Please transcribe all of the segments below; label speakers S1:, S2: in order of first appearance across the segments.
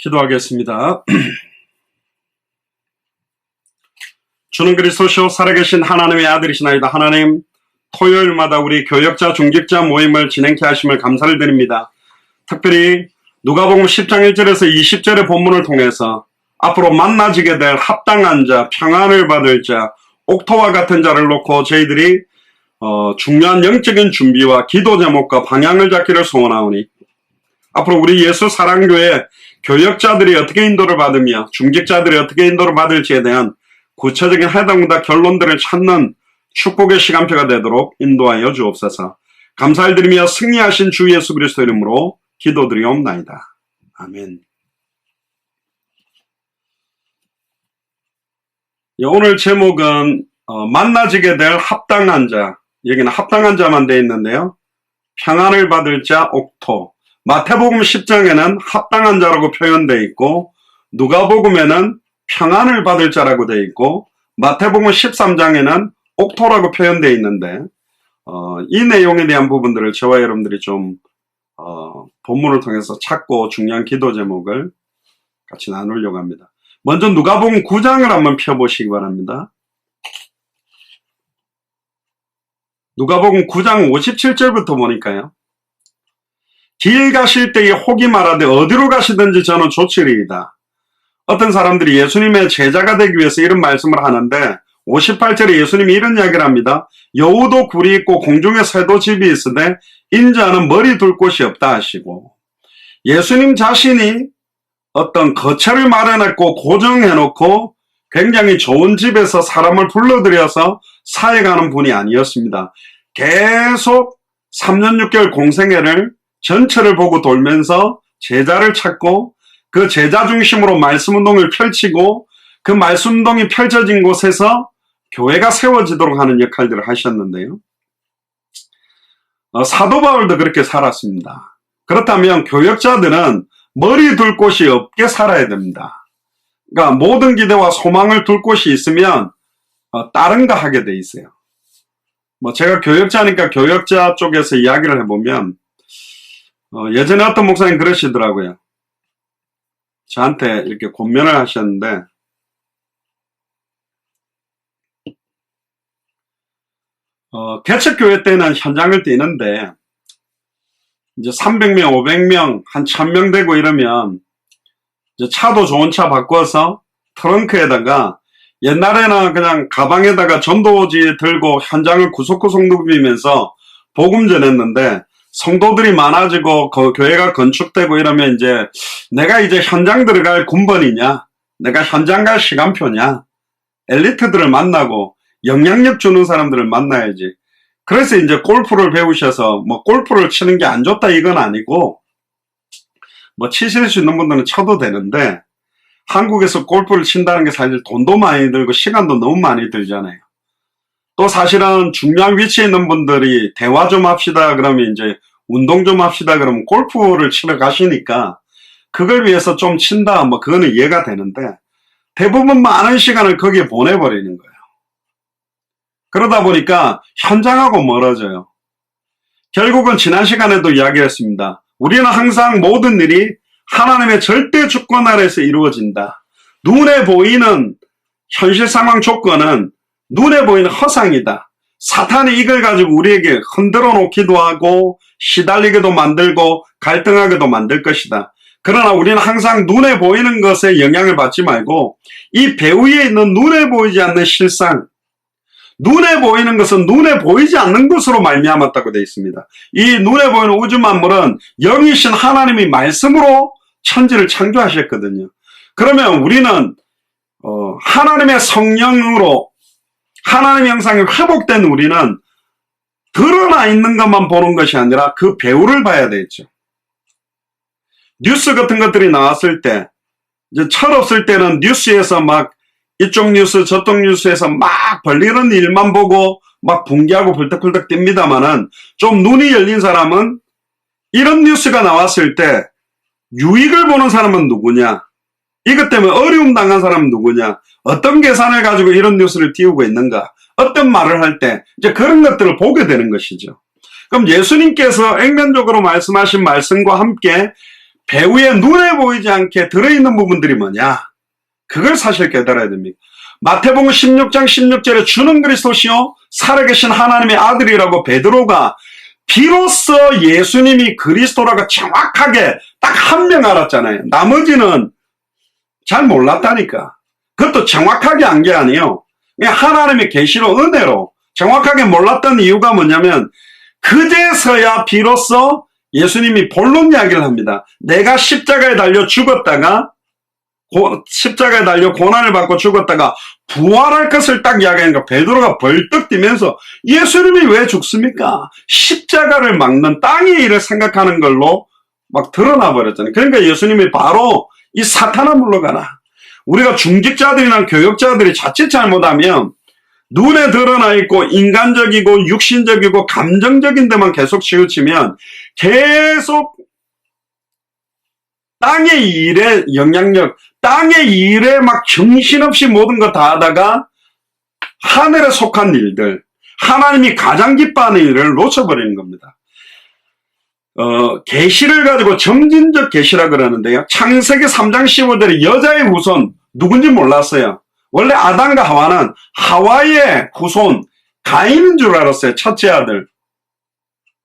S1: 기도하겠습니다. 주는 그리스도시요 살아계신 하나님의 아들이시나이다. 하나님, 토요일마다 우리 교역자 중직자 모임을 진행케 하심을 감사를 드립니다. 특별히 누가복음 10장 1절에서 20절의 본문을 통해서 앞으로 만나지게 될 합당한 자, 평안을 받을 자, 옥토와 같은 자를 놓고 저희들이 중요한 영적인 준비와 기도 제목과 방향을 잡기를 소원하오니, 앞으로 우리 예수 사랑교회 교역자들이 어떻게 인도를 받으며 중직자들이 어떻게 인도를 받을지에 대한 구체적인 해당과 결론들을 찾는 축복의 시간표가 되도록 인도하여 주옵소서. 감사를 드리며 승리하신 주 예수 그리스도 이름으로 기도드리옵나이다. 아멘. 오늘 제목은 만나지게 될 합당한 자, 여기는 합당한 자만 되어 있는데요. 평안을 받을 자 옥토. 마태복음 10장에는 합당한 자라고 표현되어 있고, 누가복음에는 평안을 받을 자라고 되어 있고, 마태복음 13장에는 옥토라고 표현되어 있는데, 이 내용에 대한 부분들을 저와 여러분들이 좀 본문을 통해서 찾고 중요한 기도 제목을 같이 나누려고 합니다. 먼저 누가복음 9장을 한번 펴보시기 바랍니다. 누가복음 9장 57절부터 보니까요. 길 가실 때에 혹이 말하되 어디로 가시든지 저는 좋으리이다. 어떤 사람들이 예수님의 제자가 되기 위해서 이런 말씀을 하는데, 58절에 예수님이 이런 이야기를 합니다. 여우도 굴이 있고 공중에 새도 집이 있으되 인자는 머리 둘 곳이 없다 하시고, 예수님 자신이 어떤 거처를 마련했고 고정해놓고 굉장히 좋은 집에서 사람을 불러들여서 사역하는 분이 아니었습니다. 계속 3년 6개월 공생애를 전체를 보고 돌면서 제자를 찾고, 그 제자 중심으로 말씀운동을 펼치고, 그 말씀운동이 펼쳐진 곳에서 교회가 세워지도록 하는 역할들을 하셨는데요. 사도 바울도 그렇게 살았습니다. 그렇다면 교역자들은 머리 둘 곳이 없게 살아야 됩니다. 그러니까 모든 기대와 소망을 둘 곳이 있으면 다른 거 하게 돼 있어요. 제가 교역자니까 교역자 쪽에서 이야기를 해보면, 예전에 어떤 목사님 그러시더라고요. 저한테 이렇게 권면을 하셨는데, 개척교회 때는 현장을 뛰는데, 이제 300명, 500명, 한 1000명 되고 이러면, 이제 차도 좋은 차 바꿔서 트렁크에다가, 옛날에는 그냥 가방에다가 전도지 들고 현장을 구석구석 누비면서 복음 전했는데, 성도들이 많아지고 그 교회가 건축되고 이러면 이제 내가 이제 현장 들어갈 군번이냐, 내가 현장 갈 시간표냐, 엘리트들을 만나고 영향력 주는 사람들을 만나야지. 그래서 이제 골프를 배우셔서 골프를 치는 게 안 좋다 이건 아니고, 치실 수 있는 분들은 쳐도 되는데, 한국에서 골프를 친다는 게 사실 돈도 많이 들고 시간도 너무 많이 들잖아요. 또 사실은 중요한 위치에 있는 분들이 대화 좀 합시다 그러면 이제 운동 좀 합시다 그러면 골프를 치러 가시니까 그걸 위해서 좀 친다 그거는 이해가 되는데, 대부분 많은 시간을 거기에 보내버리는 거예요. 그러다 보니까 현장하고 멀어져요. 결국은 지난 시간에도 이야기했습니다. 우리는 항상 모든 일이 하나님의 절대 주권 아래에서 이루어진다. 눈에 보이는 현실 상황 조건은 눈에 보이는 허상이다. 사탄이 이걸 가지고 우리에게 흔들어 놓기도 하고 시달리게도 만들고 갈등하게도 만들 것이다. 그러나 우리는 항상 눈에 보이는 것에 영향을 받지 말고 이 배 위에 있는 눈에 보이지 않는 실상, 눈에 보이는 것은 눈에 보이지 않는 것으로 말미암았다고 되어 있습니다. 이 눈에 보이는 우주 만물은 영이신 하나님이 말씀으로 천지를 창조하셨거든요. 그러면 우리는 하나님의 성령으로 하나님의 형상이 회복된 우리는 드러나 있는 것만 보는 것이 아니라 그 배우를 봐야 되겠죠. 뉴스 같은 것들이 나왔을 때, 이제 철없을 때는 뉴스에서 막 이쪽 뉴스 저쪽 뉴스에서 막 벌리는 일만 보고 막 붕괴하고 벌떡벌떡 뜁니다만은, 좀 눈이 열린 사람은 이런 뉴스가 나왔을 때 유익을 보는 사람은 누구냐, 이것 때문에 어려움 당한 사람은 누구냐, 어떤 계산을 가지고 이런 뉴스를 띄우고 있는가, 어떤 말을 할 때 이제 그런 것들을 보게 되는 것이죠. 그럼 예수님께서 액면적으로 말씀하신 말씀과 함께 배후에 눈에 보이지 않게 들어있는 부분들이 뭐냐? 그걸 사실 깨달아야 됩니다. 마태복음 16장 16절에 주는 그리스도시요 살아계신 하나님의 아들이라고 베드로가 비로소 예수님이 그리스도라고 정확하게 딱 한 명 알았잖아요. 나머지는 잘 몰랐다니까. 그것도 정확하게 안 게 아니에요. 그냥 하나님의 계시로 은혜로 정확하게 몰랐던 이유가 뭐냐면 그제서야 비로소 예수님이 본론 이야기를 합니다. 내가 십자가에 달려 죽었다가 십자가에 달려 고난을 받고 죽었다가 부활할 것을 딱 이야기하니까 베드로가 벌떡 뛰면서 예수님이 왜 죽습니까? 십자가를 막는 땅의 일을 생각하는 걸로 막 드러나 버렸잖아요. 그러니까 예수님이 바로 이 사탄아 물러가라. 우리가 중직자들이나 교역자들이 자칫 잘못하면 눈에 드러나 있고 인간적이고 육신적이고 감정적인 데만 계속 치우치면 계속 땅의 일에 영향력, 땅의 일에 막 정신없이 모든 거 다 하다가 하늘에 속한 일들, 하나님이 가장 기뻐하는 일을 놓쳐버리는 겁니다. 계시를 가지고 점진적 계시라 그러는데요. 창세기 3장 15절에 여자의 후손 누군지 몰랐어요. 원래 아담과 하와는 하와의 후손 가인인 줄 알았어요. 첫째 아들.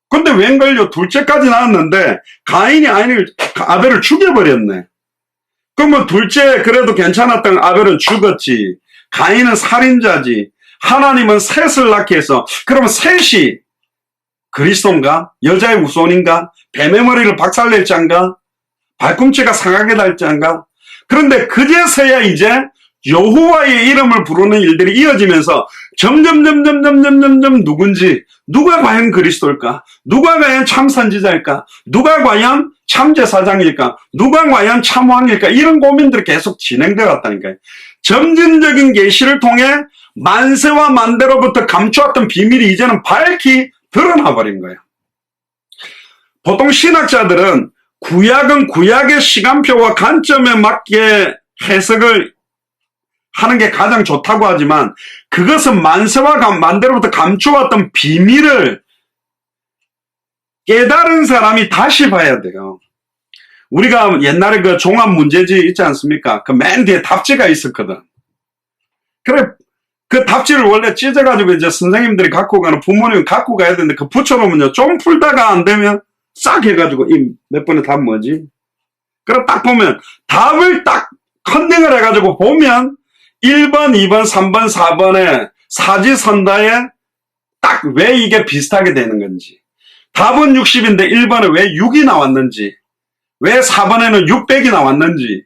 S1: 근데 웬걸요? 둘째까지 나왔는데 가인이 아벨을 죽여버렸네. 그러면 둘째 그래도 괜찮았던 아벨은 죽었지. 가인은 살인자지. 하나님은 셋을 낳게 해서 그러면 셋이 그리스도인가? 여자의 후손인가? 뱀의 머리를 박살낼 자인가? 발꿈치가 상하게 달 자인가? 그런데 그제서야 이제 여호와의 이름을 부르는 일들이 이어지면서 점점 누군지, 누가 과연 그리스도일까? 누가 과연 참 선지자일까? 누가 과연 참 제사장일까? 누가 과연 참 왕일까? 이런 고민들이 계속 진행되어 왔다니까요. 점진적인 계시를 통해 만세와 만대로부터 감추었던 비밀이 이제는 밝히 드러나 버린 거예요. 보통 신학자들은 구약은 구약의 시간표와 관점에 맞게 해석을 하는 게 가장 좋다고 하지만 그것은 만세와 만대로부터 감추었던 비밀을 깨달은 사람이 다시 봐야 돼요. 우리가 옛날에 그 종합 문제지 있지 않습니까? 그 맨 뒤에 답지가 있었거든. 그래, 그 답지를 원래 찢어가지고 이제 선생님들이 갖고 가는 부모님이 갖고 가야 되는데 그 붙여놓으면요. 좀 풀다가 안 되면 싹 해가지고 이 몇 번의 답 뭐지? 그래 딱 보면 답을 딱 컨닝을 해가지고 보면 1번, 2번, 3번, 4번에 사지선다에 딱 왜 이게 비슷하게 되는 건지, 답은 60인데 1번에 왜 6이 나왔는지, 왜 4번에는 600이 나왔는지,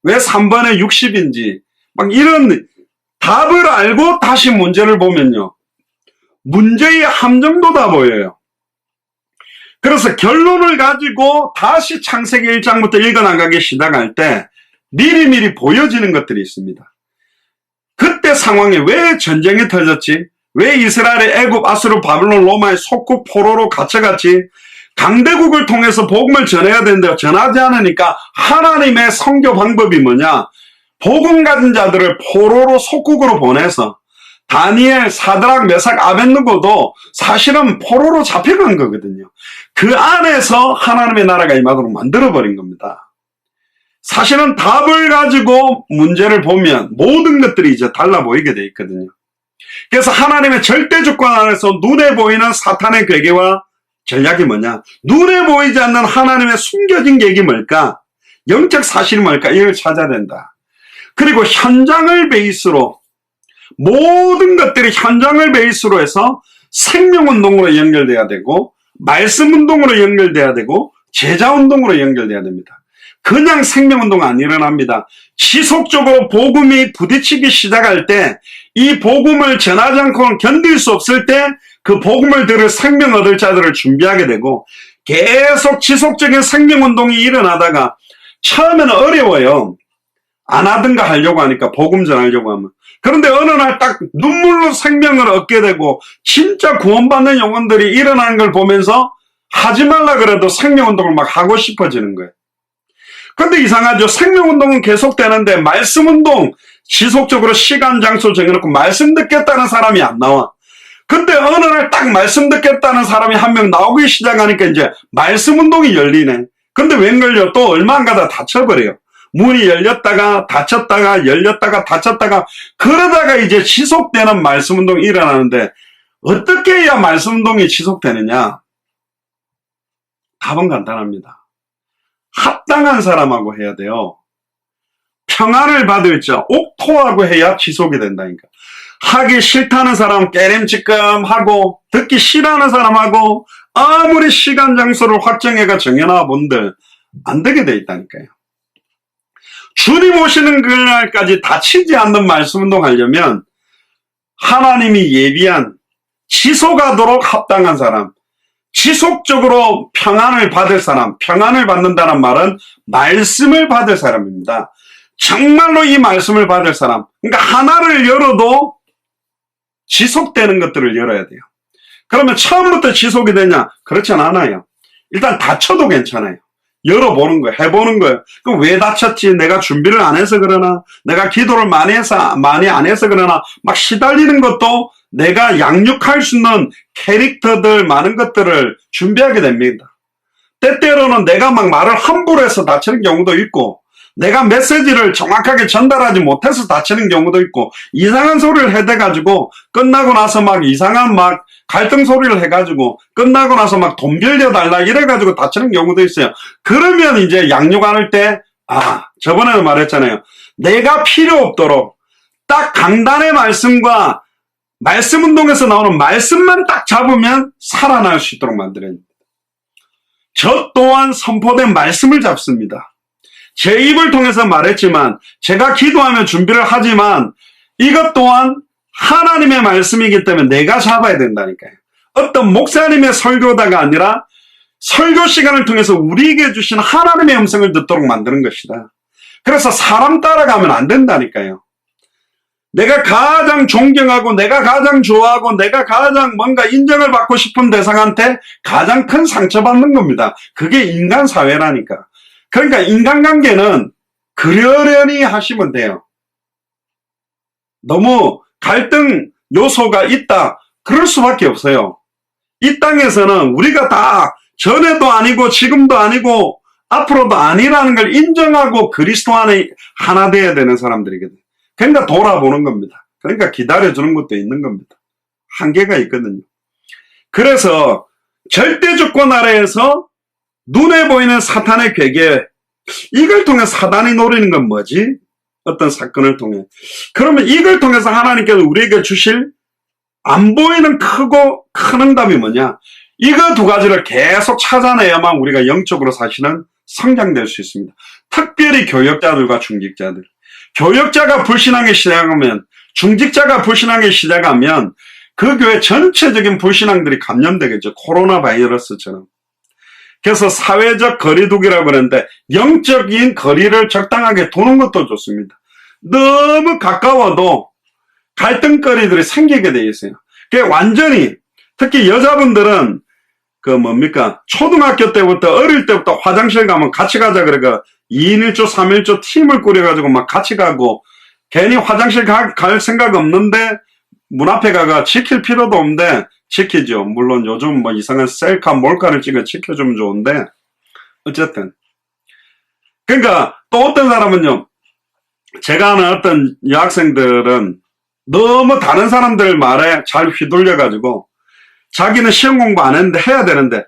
S1: 왜 3번에 60인지, 막 이런 답을 알고 다시 문제를 보면요. 문제의 함정도 다 보여요. 그래서 결론을 가지고 다시 창세기 1장부터 읽어나가기 시작할 때 미리미리 보여지는 것들이 있습니다. 그때 상황에 왜 전쟁이 터졌지? 왜 이스라엘이 애굽, 아수르, 바벨론, 로마의 속국 포로로 갇혀갔지? 강대국을 통해서 복음을 전해야 되는데 전하지 않으니까 하나님의 선교 방법이 뭐냐? 복음 가진 자들을 포로로 속국으로 보내서 다니엘, 사드락, 메삭, 아벳느고도 사실은 포로로 잡혀간 거거든요. 그 안에서 하나님의 나라가 임하도록 만들어버린 겁니다. 사실은 답을 가지고 문제를 보면 모든 것들이 이제 달라 보이게 돼 있거든요. 그래서 하나님의 절대 주권 안에서 눈에 보이는 사탄의 괴계와 전략이 뭐냐? 눈에 보이지 않는 하나님의 숨겨진 계획이 뭘까? 영적 사실이 뭘까? 이걸 찾아야 된다. 그리고 현장을 베이스로 모든 것들이 현장을 베이스로 해서 생명운동으로 연결돼야 되고 말씀운동으로 연결돼야 되고 제자운동으로 연결돼야 됩니다. 그냥 생명운동 안 일어납니다. 지속적으로 복음이 부딪히기 시작할 때 이 복음을 전하지 않고는 견딜 수 없을 때 그 복음을 들을 생명 얻을 자들을 준비하게 되고 계속 지속적인 생명운동이 일어나다가 처음에는 어려워요. 안 하든가 하려고 하니까 복음 전하려고 하면. 그런데 어느 날 딱 눈물로 생명을 얻게 되고 진짜 구원받는 영혼들이 일어나는 걸 보면서 하지 말라 그래도 생명운동을 막 하고 싶어지는 거예요. 근데 이상하죠. 생명운동은 계속되는데 말씀운동 지속적으로 시간 장소 정해놓고 말씀 듣겠다는 사람이 안 나와. 근데 어느 날 딱 말씀 듣겠다는 사람이 한 명 나오기 시작하니까 이제 말씀운동이 열리네. 근데 웬걸요? 또 얼마 안 가다 다쳐버려요. 문이 열렸다가 닫혔다가 열렸다가 닫혔다가 그러다가 이제 지속되는 말씀운동이 일어나는데 어떻게 해야 말씀운동이 지속되느냐? 답은 간단합니다. 합당한 사람하고 해야 돼요. 평안을 받을 자, 옥토하고 해야 지속이 된다니까. 하기 싫다는 사람 깨림직감하고 듣기 싫어하는 사람하고 아무리 시간 장소를 확정해가 정해놔 본들 안 되게 돼 있다니까요. 주님 오시는 그날까지 다치지 않는 말씀운동 하려면 하나님이 예비한 지속하도록 합당한 사람, 지속적으로 평안을 받을 사람, 평안을 받는다는 말은 말씀을 받을 사람입니다. 정말로 이 말씀을 받을 사람, 그러니까 하나를 열어도 지속되는 것들을 열어야 돼요. 그러면 처음부터 지속이 되냐? 그렇진 않아요. 일단 다쳐도 괜찮아요. 열어보는 거예요. 해보는 거예요. 그럼 왜 다쳤지? 내가 준비를 안 해서 그러나? 내가 기도를 많이 안 해서 그러나? 막 시달리는 것도 내가 양육할 수 있는 캐릭터들 많은 것들을 준비하게 됩니다. 때때로는 내가 막 말을 함부로 해서 다치는 경우도 있고 내가 메시지를 정확하게 전달하지 못해서 다치는 경우도 있고 이상한 소리를 해대가지고 끝나고 나서 막 이상한 막 갈등 소리를 해가지고 끝나고 나서 막 돈 빌려달라 이래가지고 다치는 경우도 있어요. 그러면 이제 양육 안 할 때 저번에도 말했잖아요. 내가 필요 없도록 딱 강단의 말씀과 말씀운동에서 나오는 말씀만 딱 잡으면 살아날 수 있도록 만들어야 합니다. 저 또한 선포된 말씀을 잡습니다. 제 입을 통해서 말했지만 제가 기도하며 준비를 하지만 이것 또한 하나님의 말씀이기 때문에 내가 잡아야 된다니까요. 어떤 목사님의 설교다가 아니라 설교 시간을 통해서 우리에게 주신 하나님의 음성을 듣도록 만드는 것이다. 그래서 사람 따라가면 안 된다니까요. 내가 가장 존경하고 내가 가장 좋아하고 내가 가장 뭔가 인정을 받고 싶은 대상한테 가장 큰 상처받는 겁니다. 그게 인간 사회라니까. 그러니까 인간관계는 그러려니 하시면 돼요. 너무 갈등 요소가 있다. 그럴 수밖에 없어요. 이 땅에서는 우리가 다 전에도 아니고 지금도 아니고 앞으로도 아니라는 걸 인정하고 그리스도 안에 하나 되어야 되는 사람들이거든요. 그러니까 돌아보는 겁니다. 그러니까 기다려주는 것도 있는 겁니다. 한계가 있거든요. 그래서 절대주권 아래에서 눈에 보이는 사탄의 괴계, 이걸 통해 사단이 노리는 건 뭐지? 어떤 사건을 통해. 그러면 이걸 통해서 하나님께서 우리에게 주실 안 보이는 크고 큰 응답이 뭐냐? 이거 두 가지를 계속 찾아내야만 우리가 영적으로 사실은 성장될 수 있습니다. 특별히 교역자들과 중직자들. 교역자가 불신하게 시작하면, 중직자가 불신하게 시작하면 그 교회 전체적인 불신앙들이 감염되겠죠. 코로나 바이러스처럼. 그래서 사회적 거리두기라고 그러는데 영적인 거리를 적당하게 두는 것도 좋습니다. 너무 가까워도 갈등거리들이 생기게 돼 있어요. 그게 완전히, 특히 여자분들은 초등학교 때부터 어릴 때부터 화장실 가면 같이 가자 그러니까 2인 1조 3인 1조 팀을 꾸려가지고 막 같이 가고 괜히 화장실 갈 생각 없는데 문 앞에 가가 지킬 필요도 없는데 지키죠. 물론 요즘 뭐 이상한 셀카 몰카를 찍어 지켜주면 좋은데 어쨌든 그러니까 또 어떤 사람은요, 제가 아는 어떤 여학생들은 너무 다른 사람들 말에 잘 휘둘려가지고 자기는 시험 공부 안 했는데 해야 되는데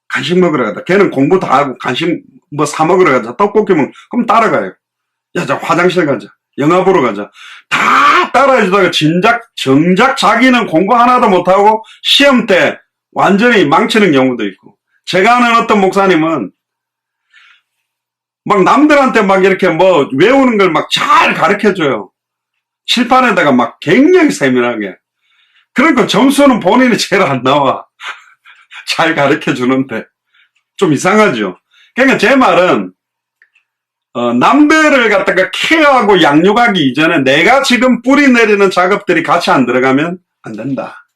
S1: 간식 먹으러 가자. 걔는 공부 다 하고 간식 뭐 사 먹으러 가자. 떡볶이 먹으면 그럼 따라가요. 야, 자 화장실 가자. 영화 보러 가자. 다 따라해주다가 정작 자기는 공부 하나도 못하고 시험 때 완전히 망치는 경우도 있고. 제가 아는 어떤 목사님은 막 남들한테 막 이렇게 뭐 외우는 걸 막 잘 가르쳐줘요. 칠판에다가 막 굉장히 세밀하게. 그러니까 점수는 본인이 제일 안 나와. 잘 가르쳐주는데. 좀 이상하죠. 그러니까 제 말은 남들을 갖다가 케어하고 양육하기 이전에 내가 지금 뿌리 내리는 작업들이 같이 안 들어가면 안 된다.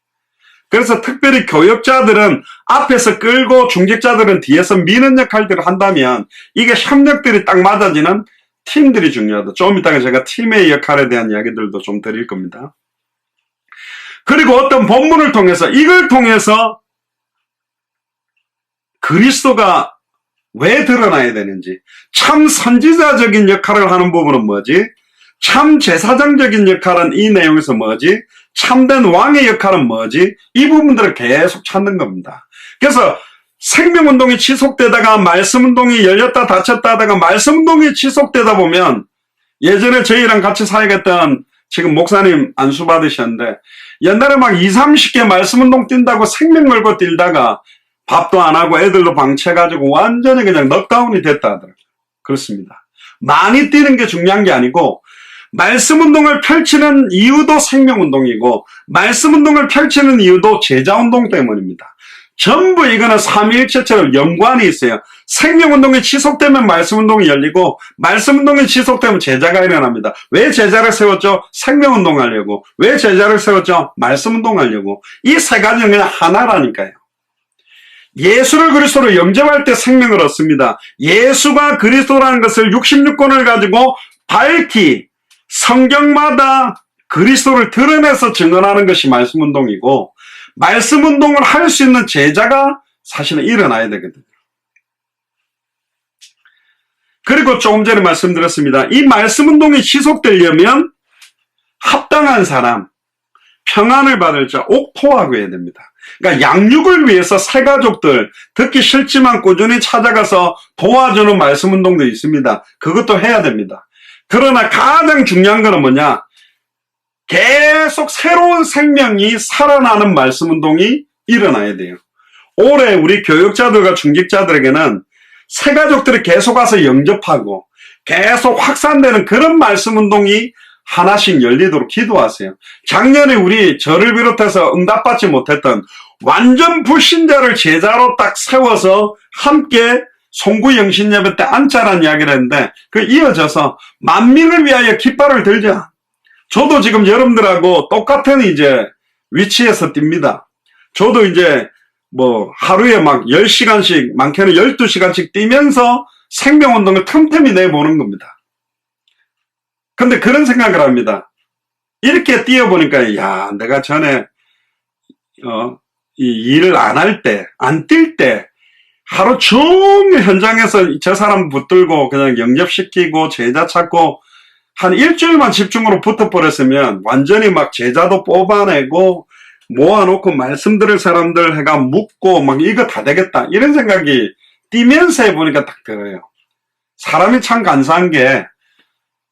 S1: 그래서 특별히 교역자들은 앞에서 끌고 중직자들은 뒤에서 미는 역할들을 한다면 이게 협력들이 딱 맞아지는 팀들이 중요하다. 좀 이따가 제가 팀의 역할에 대한 이야기들도 좀 드릴 겁니다. 그리고 어떤 본문을 통해서 이걸 통해서 그리스도가 왜 드러나야 되는지, 참 선지자적인 역할을 하는 부분은 뭐지? 참 제사장적인 역할은 이 내용에서 뭐지? 참된 왕의 역할은 뭐지? 이 부분들을 계속 찾는 겁니다. 그래서 생명운동이 지속되다가 말씀운동이 열렸다 닫혔다 하다가 말씀운동이 지속되다 보면, 예전에 저희랑 같이 사역했던 지금 목사님 안수 받으셨는데, 옛날에 막 20, 30개 말씀운동 뛴다고 생명 걸고 뛰다가 밥도 안 하고 애들도 방치해가지고 완전히 그냥 넉다운이 됐다 하더라고요. 그렇습니다. 많이 뛰는 게 중요한 게 아니고, 말씀운동을 펼치는 이유도 생명운동이고, 말씀운동을 펼치는 이유도 제자운동 때문입니다. 전부 이거는 삼위일체처럼 연관이 있어요. 생명운동이 지속되면 말씀운동이 열리고, 말씀운동이 지속되면 제자가 일어납니다. 왜 제자를 세웠죠? 생명운동 하려고. 왜 제자를 세웠죠? 말씀운동 하려고. 이 세 가지는 그냥 하나라니까요. 예수를 그리스도로 영접할 때 생명을 얻습니다. 예수가 그리스도라는 것을 66권을 가지고 밝히 성경마다 그리스도를 드러내서 증언하는 것이 말씀운동이고, 말씀운동을 할 수 있는 제자가 사실은 일어나야 되거든요. 그리고 조금 전에 말씀드렸습니다. 이 말씀운동이 지속되려면 합당한 사람, 평안을 받을 자, 옥토하고 해야 됩니다. 그러니까 양육을 위해서 새가족들, 듣기 싫지만 꾸준히 찾아가서 도와주는 말씀운동도 있습니다. 그것도 해야 됩니다. 그러나 가장 중요한 거는 뭐냐? 계속 새로운 생명이 살아나는 말씀운동이 일어나야 돼요. 올해 우리 교육자들과 중직자들에게는 새가족들이 계속 와서 영접하고 계속 확산되는 그런 말씀운동이 하나씩 열리도록 기도하세요. 작년에 우리 저를 비롯해서 응답받지 못했던 완전 불신자를 제자로 딱 세워서 함께 송구영신예배 때 앉자라는 이야기를 했는데, 그 이어져서 만민을 위하여 깃발을 들자. 저도 지금 여러분들하고 똑같은 이제 위치에서 뜁니다. 저도 이제 뭐 하루에 막 10시간씩, 많게는 12시간씩 뛰면서 생명운동을 틈틈이 내보는 겁니다. 근데 그런 생각을 합니다. 이렇게 뛰어보니까, 야, 내가 전에, 이 일을 안 할 때, 안 뛸 때, 하루 종일 현장에서 저 사람 붙들고 그냥 영접시키고 제자 찾고 한 일주일만 집중으로 붙어버렸으면 완전히 막 제자도 뽑아내고 모아놓고 말씀 들을 사람들 해가 묻고 막 이거 다 되겠다. 이런 생각이 뛰면서 해보니까 딱 들어요. 사람이 참 간사한 게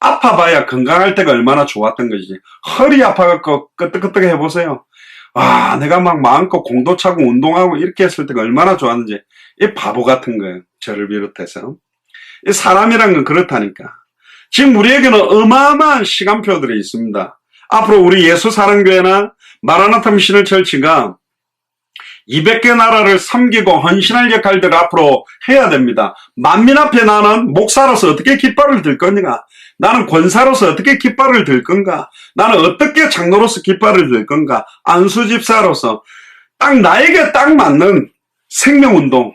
S1: 아파봐야 건강할 때가 얼마나 좋았던 것이지. 허리 아파갖고 끄떡끄떡 해보세요. 와, 내가 막 마음껏 공도 차고 운동하고 이렇게 했을 때가 얼마나 좋았는지. 이 바보 같은 거예요. 저를 비롯해서. 이 사람이란 건 그렇다니까. 지금 우리에게는 어마어마한 시간표들이 있습니다. 앞으로 우리 예수사랑교회나 마라나타 미셔널 처치가 200개 나라를 섬기고 헌신할 역할들을 앞으로 해야 됩니다. 만민 앞에 나는 목사로서 어떻게 깃발을 들 건가? 나는 권사로서 어떻게 깃발을 들 건가? 나는 어떻게 장로로서 깃발을 들 건가? 안수집사로서 딱 나에게 딱 맞는 생명운동,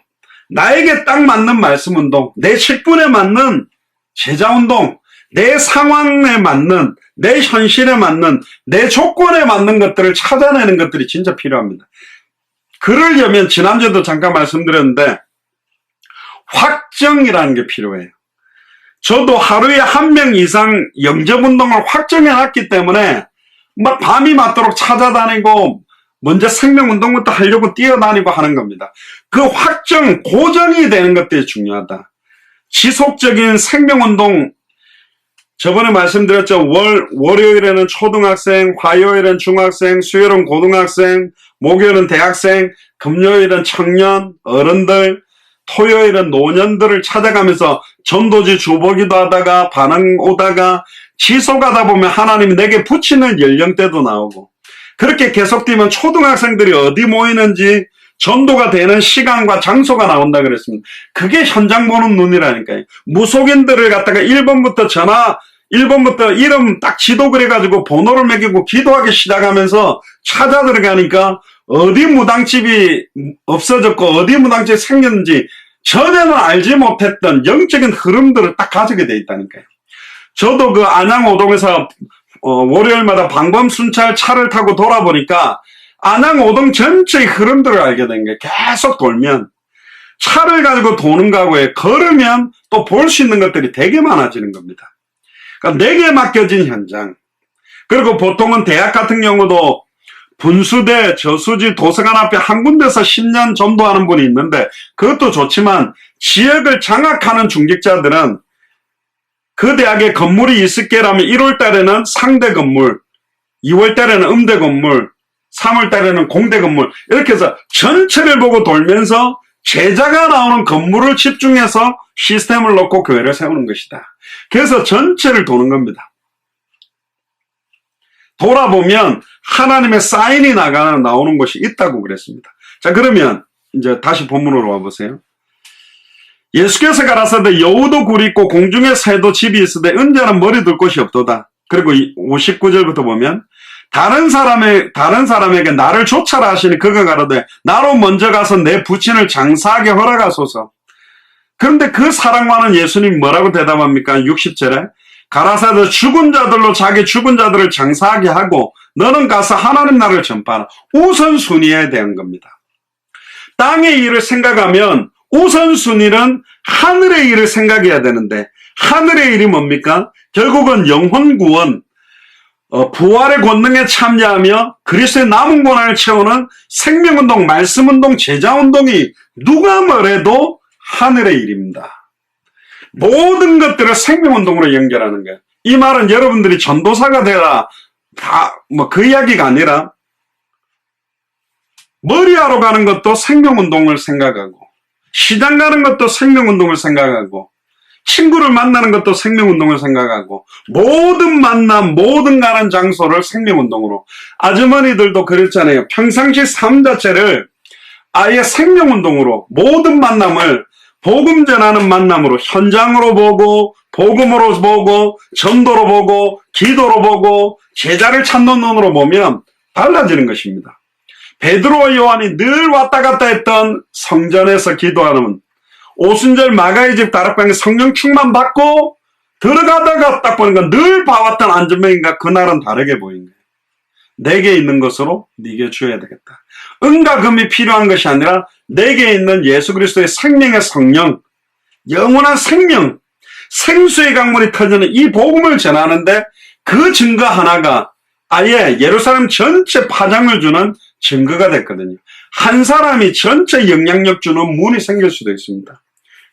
S1: 나에게 딱 맞는 말씀운동, 내 직분에 맞는 제자운동, 내 상황에 맞는, 내 현실에 맞는, 내 조건에 맞는 것들을 찾아내는 것들이 진짜 필요합니다. 그러려면 지난주에도 잠깐 말씀드렸는데 확정이라는 게 필요해요. 저도 하루에 1명 이상 영접운동을 확정해놨기 때문에 막 밤이 맞도록 찾아다니고 먼저 생명운동부터 하려고 뛰어다니고 하는 겁니다. 그 확정, 고정이 되는 것들이 중요하다. 지속적인 생명운동, 저번에 말씀드렸죠. 월요일에는 초등학생, 화요일은 중학생, 수요일은 고등학생, 목요일은 대학생, 금요일은 청년, 어른들, 토요일은 노년들을 찾아가면서 전도지 주보기도 하다가 반응 오다가 지속하다 보면 하나님이 내게 붙이는 연령대도 나오고, 그렇게 계속 뛰면 초등학생들이 어디 모이는지 전도가 되는 시간과 장소가 나온다 그랬습니다. 그게 현장 보는 눈이라니까요. 무속인들을 갖다가 1번부터 이름 딱 지도 그래가지고 번호를 매기고 기도하기 시작하면서 찾아 들어가니까 어디 무당집이 없어졌고 어디 무당집이 생겼는지 전에는 알지 못했던 영적인 흐름들을 딱 가지게 돼 있다니까요. 저도 그 안양오동에서 월요일마다 방범순찰 차를 타고 돌아보니까 안양오동 전체의 흐름들을 알게 된 거예요. 계속 돌면 차를 가지고 도는 가구에 걸으면 또 볼 수 있는 것들이 되게 많아지는 겁니다. 그러니까 내게 맡겨진 현장. 그리고 보통은 대학 같은 경우도 분수대, 저수지, 도서관 앞에 한 군데서 10년 전도하는 분이 있는데 그것도 좋지만 지역을 장악하는 중직자들은 그 대학에 건물이 있을 게라면 1월 달에는 상대 건물, 2월 달에는 음대 건물, 3월 달에는 공대 건물 이렇게 해서 전체를 보고 돌면서 제자가 나오는 건물을 집중해서 시스템을 놓고 교회를 세우는 것이다. 그래서 전체를 도는 겁니다. 돌아보면 하나님의 사인이 나오는 곳이 있다고 그랬습니다. 자, 그러면 이제 다시 본문으로 와보세요. 예수께서 가라사대 여우도 굴이 있고 공중의 새도 집이 있으되 은자는 머리 둘 곳이 없도다. 그리고 59절부터 보면 다른 사람에게 나를 쫓아라 하시니 그가 가로되 나로 먼저 가서 내 부친을 장사하게 허락하소서. 그런데 그 사랑 많은 예수님이 뭐라고 대답합니까? 60절에 가라사대 죽은 자들로 자기 죽은 자들을 장사하게 하고 너는 가서 하나님 나라를 전파하라. 우선순위에 대한 겁니다. 땅의 일을 생각하면 우선순위는 하늘의 일을 생각해야 되는데 하늘의 일이 뭡니까? 결국은 영혼 구원, 부활의 권능에 참여하며 그리스도의 남은 고난을 채우는 생명운동, 말씀운동, 제자운동이 누가 뭐래도 하늘의 일입니다. 모든 것들을 생명운동으로 연결하는 거예요. 이 말은 여러분들이 전도사가 되라 그 이야기가 아니라 머리하러 가는 것도 생명운동을 생각하고 시장 가는 것도 생명운동을 생각하고 친구를 만나는 것도 생명운동을 생각하고 모든 만남, 모든 가는 장소를 생명운동으로 아주머니들도 그랬잖아요. 평상시 삶 자체를 아예 생명운동으로 모든 만남을 복음 전하는 만남으로 현장으로 보고 복음으로 보고 전도로 보고 기도로 보고 제자를 찾는 눈으로 보면 달라지는 것입니다. 베드로와 요한이 늘 왔다 갔다 했던 성전에서 기도하는 오순절 마가의 집 다락방에 성령 충만 받고 들어가다가 딱 보니까 늘 봐왔던 안전병인가 그날은 다르게 보인 거예요. 내게 있는 것으로 네게 주어야 되겠다. 은과 금이 필요한 것이 아니라 내게 있는 예수 그리스도의 생명의 성령, 영원한 생명, 생수의 강물이 터지는 이 복음을 전하는데 그 증거 하나가 아예 예루살렘 전체 파장을 주는 증거가 됐거든요. 한 사람이 전체 영향력 주는 문이 생길 수도 있습니다.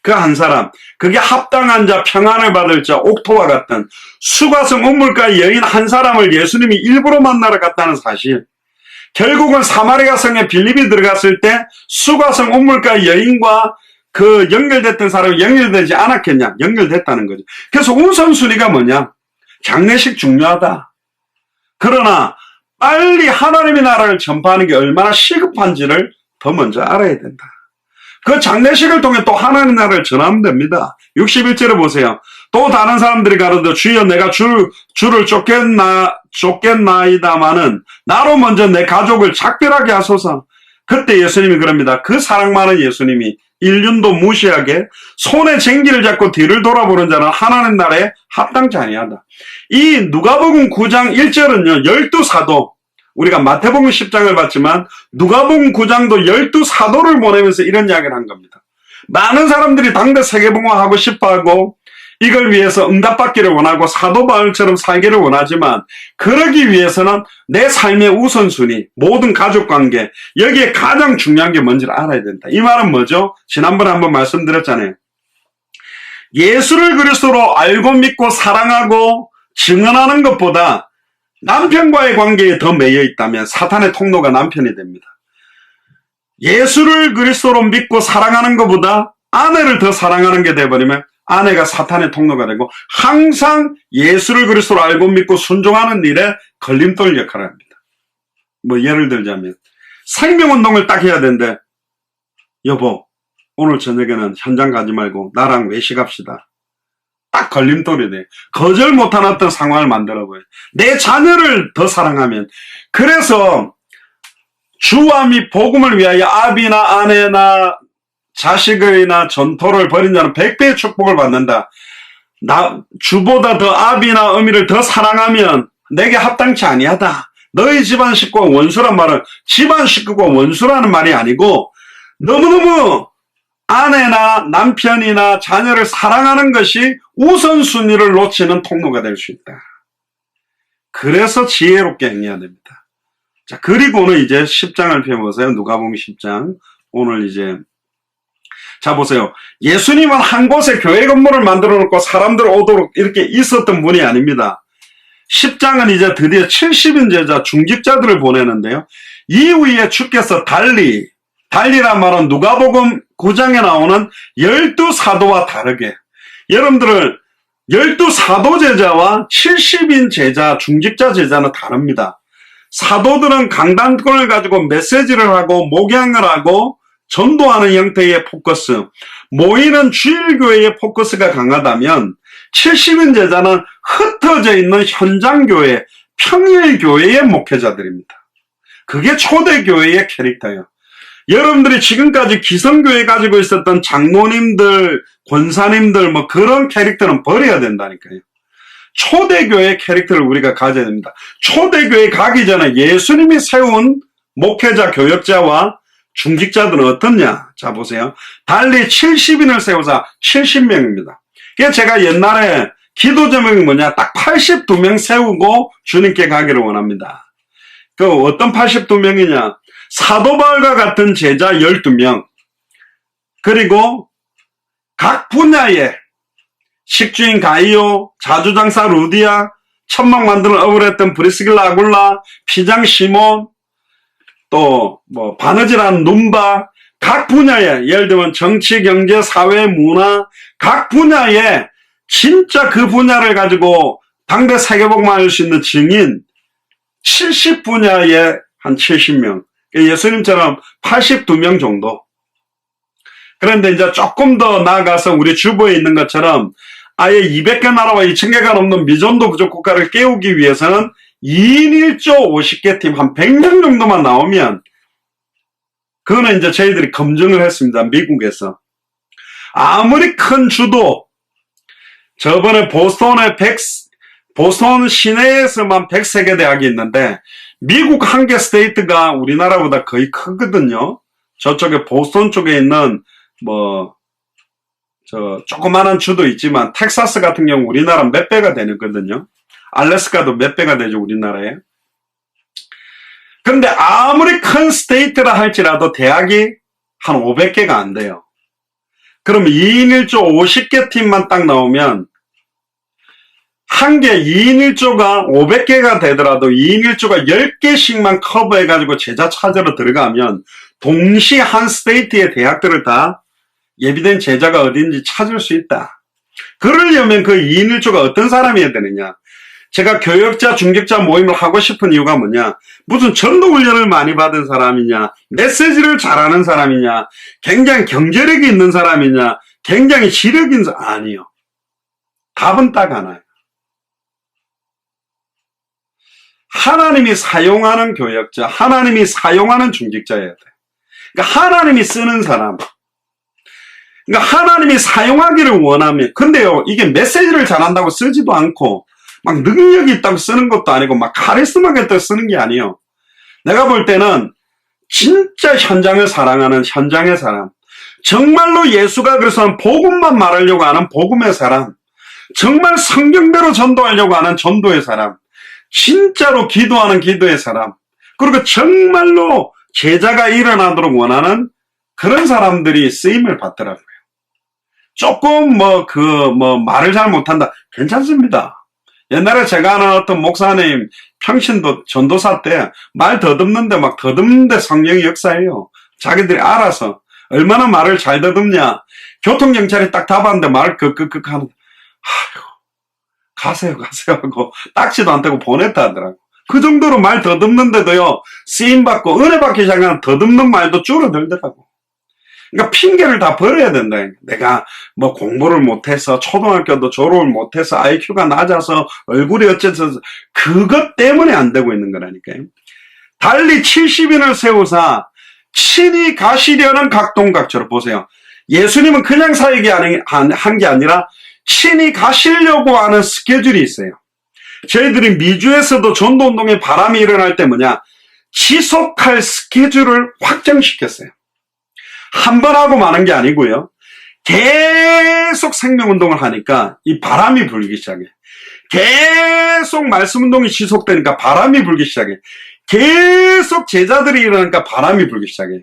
S1: 그 한 사람, 그게 합당한 자, 평안을 받을 자, 옥토와 같은 수가성 우물가의 여인 한 사람을 예수님이 일부러 만나러 갔다는 사실. 결국은 사마리아 성에 빌립이 들어갔을 때 수가성 우물가의 여인과 그 연결됐던 사람이 연결되지 않았겠냐? 연결됐다는 거죠. 그래서 우선순위가 뭐냐? 장례식 중요하다. 그러나 빨리 하나님의 나라를 전파하는 게 얼마나 시급한지를 더 먼저 알아야 된다. 그 장례식을 통해 또 하나님의 나라를 전하면 됩니다. 61절에 보세요. 또 다른 사람들이 가로되 주여 내가 주를 쫓겠나이다마는 나로 먼저 내 가족을 작별하게 하소서. 그때 예수님이 그럽니다. 그 사랑 많은 예수님이 인륜도 무시하게 손에 쟁기를 잡고 뒤를 돌아보는 자는 하나님 나라에 합당치 아니하다. 이 누가복음 9장 1절은요. 12사도 우리가 마태복음 10장을 봤지만 누가복음 9장도 12사도를 보내면서 이런 이야기를 한 겁니다. 많은 사람들이 당대 세계복음화하고 싶어하고 이걸 위해서 응답받기를 원하고 사도 바울처럼 살기를 원하지만 그러기 위해서는 내 삶의 우선순위, 모든 가족관계 여기에 가장 중요한 게 뭔지를 알아야 된다. 이 말은 뭐죠? 지난번에 한번 말씀드렸잖아요. 예수를 그리스도로 알고 믿고 사랑하고 증언하는 것보다 남편과의 관계에 더 매여 있다면 사탄의 통로가 남편이 됩니다. 예수를 그리스도로 믿고 사랑하는 것보다 아내를 더 사랑하는 게 돼버리면 아내가 사탄의 통로가 되고 항상 예수를 그리스도로 알고 믿고 순종하는 일에 걸림돌 역할을 합니다. 뭐 예를 들자면 생명운동을 딱 해야 되는데 여보 오늘 저녁에는 현장 가지 말고 나랑 외식합시다. 딱 걸림돌이 돼. 거절 못하는 어떤 상황을 만들어버려요. 내 자녀를 더 사랑하면. 그래서 주와 및 복음을 위하여 아비나 아내나 자식이나 전토를 벌인 자는 100배의 축복을 받는다. 주보다 더 아비나 어미를 더 사랑하면 내게 합당치 아니하다. 너희 집안 식구가 원수란 말은 집안 식구가 원수라는 말이 아니고 너무너무 아내나 남편이나 자녀를 사랑하는 것이 우선순위를 놓치는 통로가 될 수 있다. 그래서 지혜롭게 행해야 됩니다. 자, 그리고는 이제 10장을 펴보세요. 누가복음 10장. 오늘 이제 자 보세요. 예수님은 한 곳에 교회 건물을 만들어 놓고 사람들 오도록 이렇게 있었던 분이 아닙니다. 10장은 이제 드디어 70인 제자 중직자들을 보내는데요. 이후에 주께서 달리란 말은 누가복음 9장에 나오는 12사도와 다르게 여러분들을 12사도 제자와 70인 제자, 중직자 제자는 다릅니다. 사도들은 강단권을 가지고 메시지를 하고 목양을 하고 전도하는 형태의 포커스, 모이는 주일교회의 포커스가 강하다면 70인 제자는 흩어져 있는 현장교회, 평일교회의 목회자들입니다. 그게 초대교회의 캐릭터예요. 여러분들이 지금까지 기성교회 가지고 있었던 장로님들, 권사님들 뭐 그런 캐릭터는 버려야 된다니까요. 초대교회 캐릭터를 우리가 가져야 됩니다. 초대교회 가기 전에 예수님이 세운 목회자, 교역자와 중직자들은 어떻냐? 자 보세요. 달리 70인을 세우사 70명입니다. 그래서 제가 옛날에 기도 제목이 뭐냐? 딱 82명 세우고 주님께 가기를 원합니다. 그 어떤 82명이냐? 사도 바울과 같은 제자 12명, 그리고 각 분야에 식주인 가이오, 자주장사 루디아, 천막 만드는 어울했던 브리스길라 아굴라, 피장 시몬, 또 뭐 바느질하는 눈바, 각 분야에 예를 들면 정치, 경제, 사회, 문화, 각 분야에 진짜 그 분야를 가지고 당대 세계복만 할 수 있는 증인 70분야에 한 70명, 예수님처럼 82명 정도. 그런데 이제 조금 더 나아가서 우리 주보에 있는 것처럼 아예 200개 나라와 2000개가 넘는 미전도 부족 국가를 깨우기 위해서는 2인 1조 50개 팀 한 100명 정도만 나오면, 그거는 이제 저희들이 검증을 했습니다. 미국에서. 아무리 큰 주도, 저번에 보스턴 시내에서만 103개 대학이 있는데 미국 한 개 스테이트가 우리나라보다 거의 크거든요. 저쪽에 보스턴 쪽에 있는 조그마한 주도 있지만 텍사스 같은 경우 우리나라 몇 배가 되거든요. 알래스카도 몇 배가 되죠, 우리나라에. 그런데 아무리 큰 스테이트라 할지라도 대학이 한 500개가 안 돼요. 그러면 2인 1조 50개 팀만 딱 나오면 한 개 2인 1조가 500개가 되더라도 2인 1조가 10개씩만 커버해가지고 제자 찾으러 들어가면 동시 한 스테이트의 대학들을 다 예비된 제자가 어딘지 찾을 수 있다. 그러려면 그 2인 1조가 어떤 사람이어야 되느냐. 제가 교역자, 중직자 모임을 하고 싶은 이유가 뭐냐. 무슨 전도 훈련을 많이 받은 사람이냐, 메시지를 잘하는 사람이냐, 굉장히 경제력이 있는 사람이냐, 굉장히 지력 있는 사람, 아니요. 답은 딱 하나예요. 하나님이 사용하는 교역자, 하나님이 사용하는 중직자여야 돼. 그러니까 하나님이 쓰는 사람. 그러니까 하나님이 사용하기를 원하면, 근데요, 이게 메시지를 잘한다고 쓰지도 않고, 막 능력이 있다고 쓰는 것도 아니고, 막 카리스마가 있다고 쓰는 게 아니에요. 내가 볼 때는 진짜 현장을 사랑하는 현장의 사람, 정말로 예수가 그래서 복음만 말하려고 하는 복음의 사람, 정말 성경대로 전도하려고 하는 전도의 사람, 진짜로 기도하는 기도의 사람, 그리고 정말로 제자가 일어나도록 원하는 그런 사람들이 쓰임을 받더라고요. 조금 말을 잘 못한다. 괜찮습니다. 옛날에 제가 아는 어떤 목사님 평신도 전도사 때 말 더듬는데 막 더듬는데 성령이 역사해요. 자기들이 알아서 얼마나 말을 잘 더듬냐. 교통경찰이 딱 답하는데 말을 끄끄끄 하는, 가세요 하고 딱지도 안 떼고 보냈다 하더라고. 그 정도로 말 더듬는데도요, 쓰임받고 은혜 받기 시작하면 더듬는 말도 줄어들더라고. 그러니까 핑계를 다 버려야 된다. 내가 공부를 못해서, 초등학교도 졸업을 못해서, IQ가 낮아서, 얼굴이 어째서, 그것 때문에 안 되고 있는 거라니까요. 달리 70인을 세우사 친히 가시려는 각동각처럼 보세요. 예수님은 그냥 사역이 한 게 아니라 친히 가시려고 하는 스케줄이 있어요. 저희들이 미주에서도 전도운동에 바람이 일어날 때 뭐냐, 지속할 스케줄을 확정시켰어요. 한 번 하고 마는 게 아니고요. 계속 생명운동을 하니까 이 바람이 불기 시작해. 계속 말씀운동이 지속되니까 바람이 불기 시작해. 계속 제자들이 일어나니까 바람이 불기 시작해요.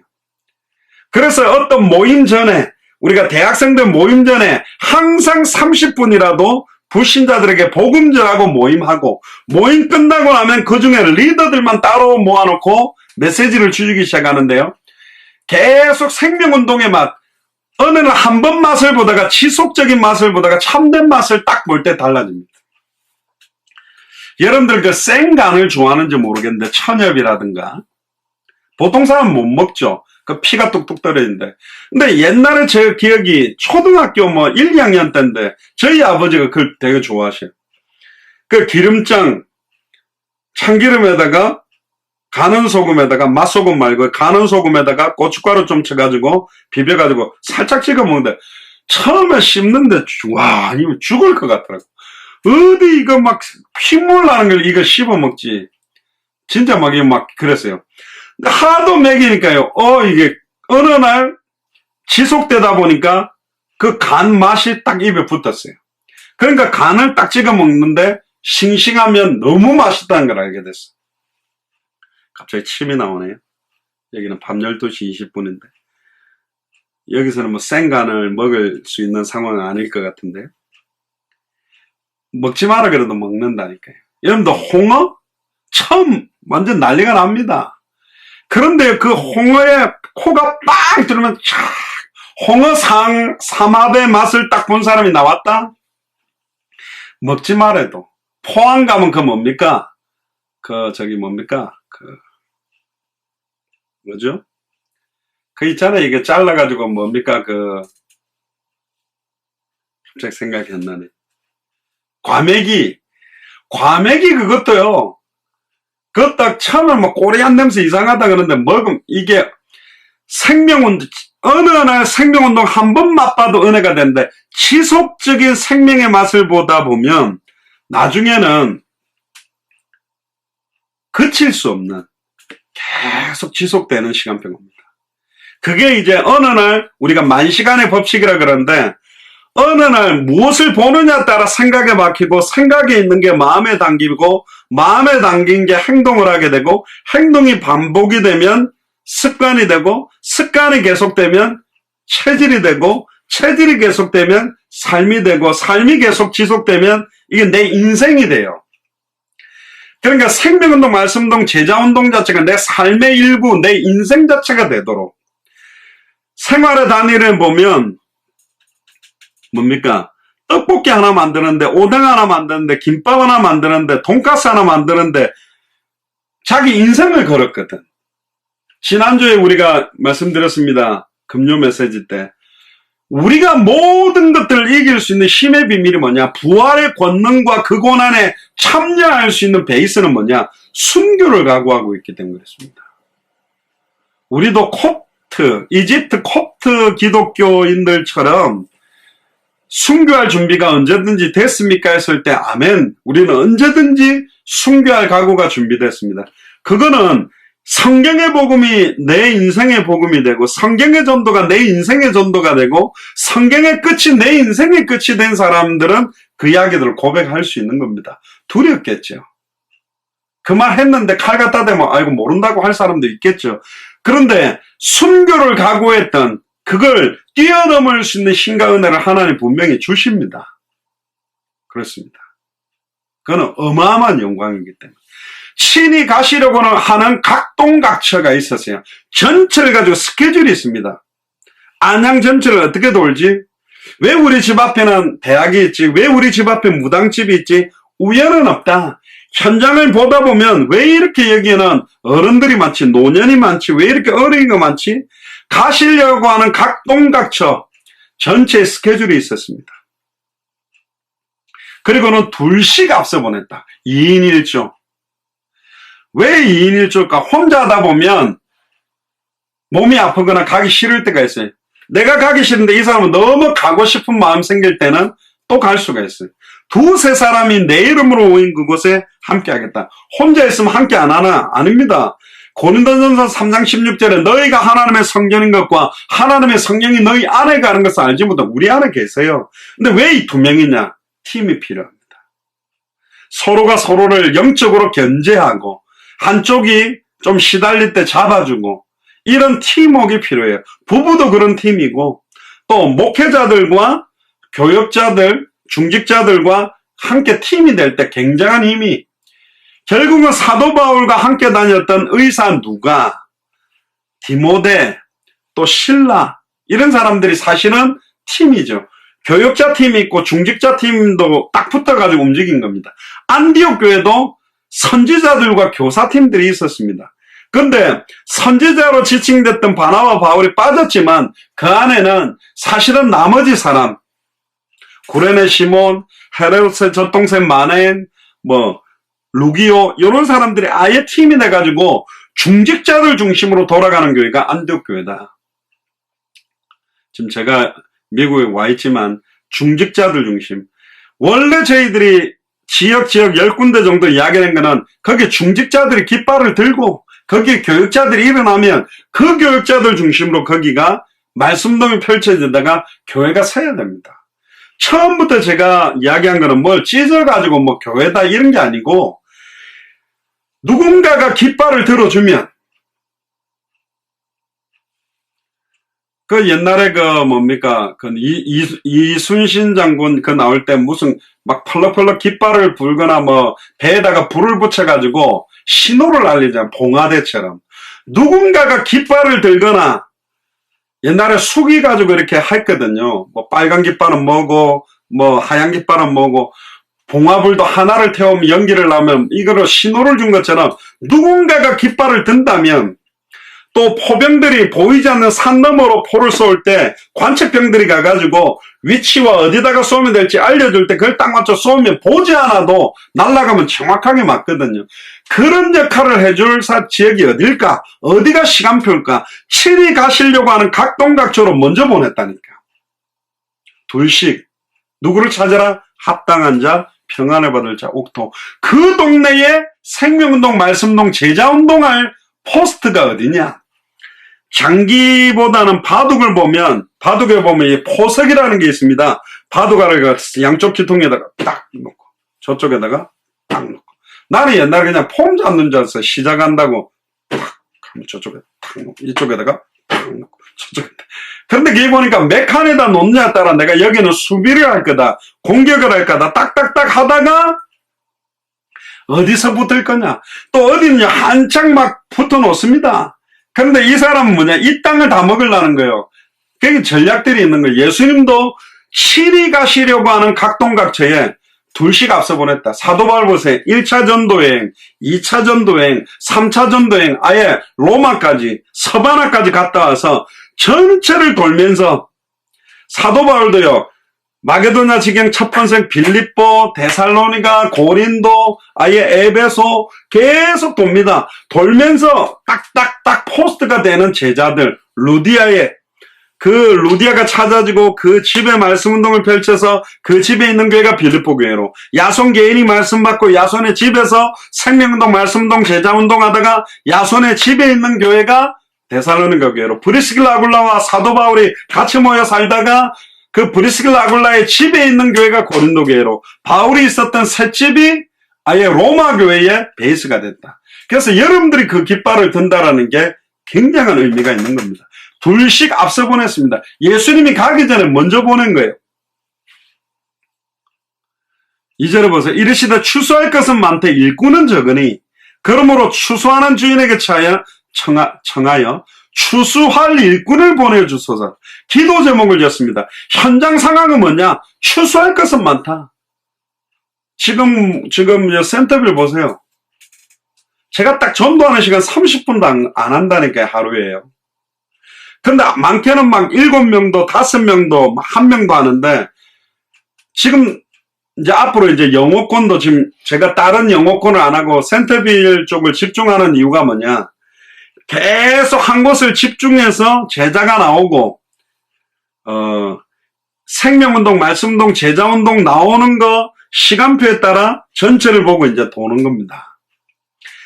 S1: 그래서 어떤 모임 전에, 우리가 대학생들 모임 전에 항상 30분이라도 불신자들에게 복음 전하고 모임하고, 모임 끝나고 나면 그 중에 리더들만 따로 모아놓고 메시지를 주기 시작하는데요. 계속 생명운동의 맛, 어느 날 한 번 맛을 보다가 지속적인 맛을 보다가 참된 맛을 딱 볼 때 달라집니다. 여러분들 그 생간을 좋아하는지 모르겠는데 천엽이라든가 보통 사람은 못 먹죠. 그 피가 뚝뚝 떨어지는데. 근데 옛날에 제 기억이 초등학교 뭐 1, 2학년 때인데 저희 아버지가 그걸 되게 좋아하셔요. 그 기름장 참기름에다가 가는 소금에다가 맛소금 말고 가는 소금에다가 고춧가루 좀 쳐가지고 비벼가지고 살짝 찍어 먹는데 처음에 씹는데 와 이거 죽을 것 같더라고. 어디 이거 막 핏물 나는 걸 이거 씹어 먹지. 진짜 막 이거 막 그랬어요. 근데 하도 먹이니까요. 이게 어느 날 지속되다 보니까 그 간 맛이 딱 입에 붙었어요. 그러니까 간을 딱 찍어 먹는데 싱싱하면 너무 맛있다는 걸 알게 됐어. 갑자기 침이 나오네요. 여기는 밤 12시 20분인데. 여기서는 뭐 생간을 먹을 수 있는 상황은 아닐 것 같은데요. 먹지 마라 그래도 먹는다니까요. 여러분들 홍어? 처음 완전 난리가 납니다. 그런데 그 홍어에 코가 빵 들으면 홍어 삼합의 맛을 딱 본 사람이 나왔다? 먹지 말아도. 포항 가면 그 뭡니까? 뭐죠? 그 있잖아요. 이게 잘라가지고 뭡니까? 갑자기 생각이 안 나네. 과메기 그것도요. 그것 딱 처음에 뭐 꼬리한 냄새 이상하다 그러는데 먹으면 이게 어느 날 생명운동 한 번 맛봐도 은혜가 되는데 지속적인 생명의 맛을 보다 보면 나중에는 그칠 수 없는 계속 지속되는 시간표입니다. 그게 이제 어느 날 우리가 만시간의 법칙이라 그러는데 어느 날 무엇을 보느냐에 따라 생각에 막히고 생각에 있는 게 마음에 담기고 마음에 담긴 게 행동을 하게 되고 행동이 반복이 되면 습관이 되고 습관이 계속되면 체질이 되고 체질이 계속되면 삶이 되고 삶이 계속 지속되면 이게 내 인생이 돼요. 그러니까 생명운동, 말씀운동, 제자운동 자체가 내 삶의 일부, 내 인생 자체가 되도록 생활의 단위를 보면 뭡니까? 떡볶이 하나 만드는데 오뎅 하나 만드는데 김밥 하나 만드는데 돈가스 하나 만드는데 자기 인생을 걸었거든. 지난주에 우리가 말씀드렸습니다. 금요 메시지 때 우리가 모든 것들을 이길 수 있는 힘의 비밀이 뭐냐? 부활의 권능과 그 고난에 참여할 수 있는 베이스는 뭐냐? 순교를 각오하고 있기 때문에 그렇습니다. 우리도 이집트 콥트 기독교인들처럼 순교할 준비가 언제든지 됐습니까? 했을 때 아멘. 우리는 언제든지 순교할 각오가 준비됐습니다. 그거는 성경의 복음이 내 인생의 복음이 되고 성경의 전도가 내 인생의 전도가 되고 성경의 끝이 내 인생의 끝이 된 사람들은 그 이야기들을 고백할 수 있는 겁니다. 두렵겠죠. 그 말 했는데 칼 갖다 대면 아이고 모른다고 할 사람도 있겠죠. 그런데 순교를 각오했던 그걸 뛰어넘을 수 있는 힘과 은혜를 하나님 분명히 주십니다. 그렇습니다. 그거는 어마어마한 영광이기 때문에. 친히 가시려고는 하는 각동각처가 있었어요. 전철을 가지고 스케줄이 있습니다. 안양 전철을 어떻게 돌지? 왜 우리 집 앞에는 대학이 있지? 왜 우리 집 앞에 무당집이 있지? 우연은 없다. 현장을 보다 보면 왜 이렇게 여기에는 어른들이 많지? 노년이 많지? 왜 이렇게 어린이가 많지? 가시려고 하는 각동각처 전체 스케줄이 있었습니다. 그리고는 둘씩 앞서 보냈다. 2인 1조. 왜 2인 1조일까? 혼자 하다 보면 몸이 아프거나 가기 싫을 때가 있어요. 내가 가기 싫은데 이 사람은 너무 가고 싶은 마음 생길 때는 또 갈 수가 있어요. 두세 사람이 내 이름으로 모인 그곳에 함께 하겠다. 혼자 있으면 함께 안 하나? 아닙니다. 고린도전서 3장 16절에 너희가 하나님의 성전인 것과 하나님의 성령이 너희 안에 가는 것을 알지 못하고 우리 안에 계세요. 근데 왜 이 두 명이냐? 팀이 필요합니다. 서로가 서로를 영적으로 견제하고 한쪽이 좀 시달릴 때 잡아주고 이런 팀워크가 필요해요. 부부도 그런 팀이고 또 목회자들과 교역자들, 중직자들과 함께 팀이 될 때 굉장한 힘이, 결국은 사도 바울과 함께 다녔던 의사 누가, 디모데, 또 실라 이런 사람들이 사실은 팀이죠. 교역자 팀이 있고 중직자 팀도 딱 붙어가지고 움직인 겁니다. 안디옥 교회도 선지자들과 교사팀들이 있었습니다. 근데 선지자로 지칭됐던 바나바 바울이 빠졌지만 그 안에는 사실은 나머지 사람, 구레네 시몬, 헤롯의 젖동생 마네인, 루기오 이런 사람들이 아예 팀이 돼가지고 중직자들 중심으로 돌아가는 교회가 안디옥 교회다. 지금 제가 미국에 와 있지만 중직자들 중심. 원래 저희들이 지역 10군데 정도 이야기한 거는 거기 중직자들이 깃발을 들고 거기 교역자들이 일어나면 그 교역자들 중심으로 거기가 말씀동이 펼쳐지다가 교회가 서야 됩니다. 처음부터 제가 이야기한 거는 뭘 찢어가지고 교회다 이런 게 아니고 누군가가 깃발을 들어주면 그 옛날에 이순신 장군 나올 때 무슨 막 펄럭펄럭 깃발을 불거나 배에다가 불을 붙여가지고 신호를 알리잖아. 봉화대처럼. 누군가가 깃발을 들거나 옛날에 숙이가지고 이렇게 했거든요. 빨간 깃발은 뭐고, 하얀 깃발은 뭐고, 봉화불도 하나를 태우면 연기를 나면 이거를 신호를 준 것처럼 누군가가 깃발을 든다면 또 포병들이 보이지 않는 산 너머로 포를 쏠 때 관측병들이 가가지고 위치와 어디다가 쏘면 될지 알려줄 때 그걸 딱 맞춰 쏘면 보지 않아도 날아가면 정확하게 맞거든요. 그런 역할을 해줄 지역이 어딜까? 어디가 시간표일까? 친히 가시려고 하는 각동각처로 먼저 보냈다니까. 둘씩 누구를 찾아라? 합당한 자, 평안을 받을 자, 옥토. 그 동네에 생명운동, 말씀운동, 제자운동할 포스트가 어디냐? 장기보다는 바둑을 보면, 바둑에 보면 이 포석이라는 게 있습니다. 바둑알을 양쪽 기통에다가 딱 놓고, 저쪽에다가 딱 놓고. 나는 옛날에 그냥 폼 잡는 줄 알았어. 시작한다고 탁 하면 저쪽에 탁 놓고, 이쪽에다가 탁 놓고, 저쪽에다. 그런데 그게 보니까 몇 칸에다 놓느냐에 따라 내가 여기는 수비를 할 거다, 공격을 할 거다, 딱딱딱 하다가 어디서 붙을 거냐? 또 어디냐? 한창 막 붙어 놓습니다. 그런데 이 사람은 뭐냐? 이 땅을 다 먹으려는 거예요. 그게 전략들이 있는 거예요. 예수님도 실이 가시려고 하는 각동각처에 둘씩 앞서 보냈다. 사도 바울 보세요. 1차 전도여행, 2차 전도여행, 3차 전도여행, 아예 로마까지, 서바나까지 갔다 와서 전체를 돌면서 사도 바울도요. 마게도냐 지경 첫 번째 빌립보, 데살로니가, 고린도, 아예 에베소 계속 돕니다. 돌면서 딱딱딱 포스트가 되는 제자들, 루디아가 찾아지고 그 집에 말씀운동을 펼쳐서 그 집에 있는 교회가 빌립보 교회로, 야손 개인이 말씀 받고 야손의 집에서 생명운동, 말씀운동, 제자운동 하다가 야손의 집에 있는 교회가 데살로니가 교회로, 브리스길라 아굴라와 사도 바울이 같이 모여 살다가 그 브리스길라 아굴라의 집에 있는 교회가 고린도 교회로, 바울이 있었던 새 집이 아예 로마 교회의 베이스가 됐다. 그래서 여러분들이 그 깃발을 든다라는 게 굉장한 의미가 있는 겁니다. 둘씩 앞서 보냈습니다. 예수님이 가기 전에 먼저 보낸 거예요. 2절에 보세요. 이르시되 추수할 것은 많되 일꾼은 적으니 그러므로 추수하는 주인에게 청하여 추수할 일꾼을 보내주소서. 기도 제목을 졌습니다. 현장 상황은 뭐냐? 추수할 것은 많다. 지금 센터빌 보세요. 제가 딱 전도하는 시간 30분도 안 한다니까요. 하루에요. 근데 많게는 막 7명도 5명도 1명도 하는데, 지금 이제 앞으로 이제 영어권도 지금 제가 다른 영어권을 안 하고 센터빌 쪽을 집중하는 이유가 뭐냐? 계속 한 곳을 집중해서 제자가 나오고, 생명운동, 말씀운동, 제자운동 나오는 거 시간표에 따라 전체를 보고 이제 도는 겁니다.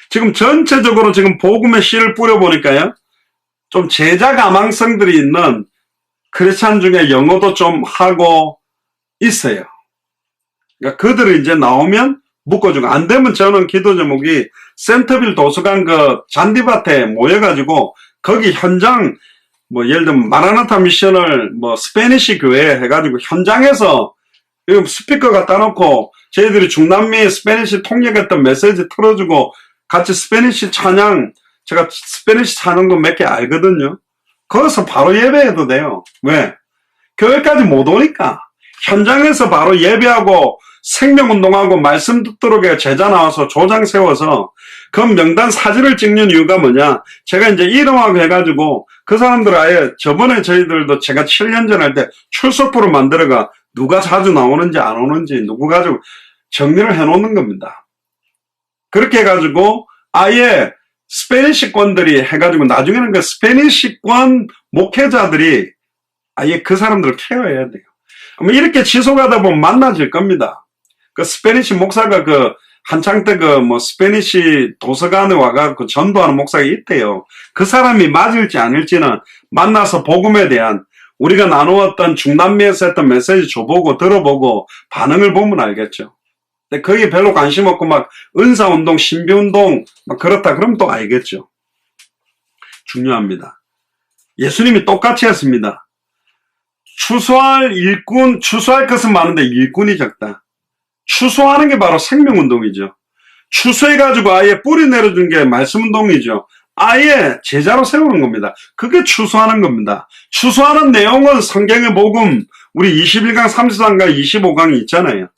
S1: 지금 전체적으로 지금 복음의 씨를 뿌려보니까요. 좀 제자 가망성들이 있는 크리스찬 중에 영어도 좀 하고 있어요. 그러니까 그들이 이제 나오면 묶어주고, 안 되면 저는 기도 제목이 센터빌 도서관 그 잔디밭에 모여가지고 거기 현장 뭐 예를 들면 마라나타 미션을 뭐 스페니시 교회 해가지고 현장에서 스피커 갖다 놓고 저희들이 중남미 스페니시 통역했던 메시지 틀어주고 같이 스페니시 찬양, 제가 스페니시 찬양도 몇 개 알거든요. 거기서 바로 예배해도 돼요. 왜? 교회까지 못 오니까 현장에서 바로 예배하고 생명운동하고 말씀 듣도록 제자 나와서 조장 세워서 그 명단 사진을 찍는 이유가 뭐냐, 제가 이제 이름하고 해가지고 그 사람들 아예 저번에 저희들도 제가 7년 전 할 때 출석부를 만들어가 누가 자주 나오는지 안 오는지 누구 가지고 정리를 해놓는 겁니다. 그렇게 해가지고 아예 스페니시권들이 해가지고 나중에는 그 스페니시권 목회자들이 아예 그 사람들을 케어해야 돼요. 이렇게 지속하다 보면 만나질 겁니다. 그 스페니시 목사가 그 한창 때 그 뭐 스페니시 도서관에 와가지고 전도하는 목사가 있대요. 그 사람이 맞을지 아닐지는 만나서 복음에 대한 우리가 나누었던 중남미에서 했던 메시지 줘보고 들어보고 반응을 보면 알겠죠. 근데 거기에 별로 관심 없고 막 은사운동, 신비운동 막 그렇다 그러면 또 알겠죠. 중요합니다. 예수님이 똑같이 했습니다. 추수할 것은 많은데 일꾼이 적다. 추수하는 게 바로 생명운동이죠. 추수해가지고 아예 뿌리 내려준 게 말씀운동이죠. 아예 제자로 세우는 겁니다. 그게 추수하는 겁니다. 추수하는 내용은 성경의 복음, 우리 21강, 33강, 25강이 있잖아요.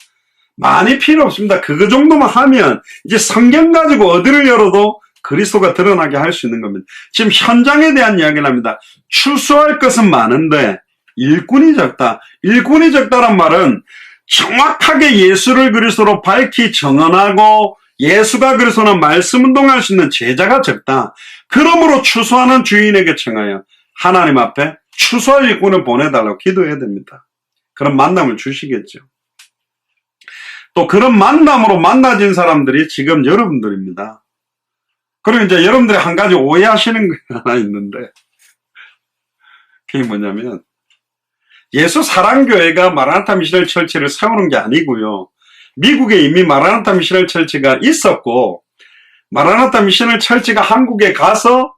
S1: 많이 필요 없습니다. 그거 정도만 하면 이제 성경 가지고 어디를 열어도 그리스도가 드러나게 할 수 있는 겁니다. 지금 현장에 대한 이야기를 합니다. 추수할 것은 많은데 일꾼이 적다. 일꾼이 적다란 말은 정확하게 예수를 그리스도로 밝히 정언하고 예수가 그리스도는 말씀 운동할 수 있는 제자가 적다. 그러므로 추수하는 주인에게 청하여 하나님 앞에 추수할 일꾼을 보내달라고 기도해야 됩니다. 그런 만남을 주시겠죠. 또 그런 만남으로 만나진 사람들이 지금 여러분들입니다. 그리고 이제 여러분들이 한 가지 오해하시는 게 하나 있는데, 그게 뭐냐면 예수 사랑교회가 마라나타 미셔널 처치를 세우는 게 아니고요. 미국에 이미 마라나타 미셔널 처치가 있었고 마라나타 미셔널 처치가 한국에 가서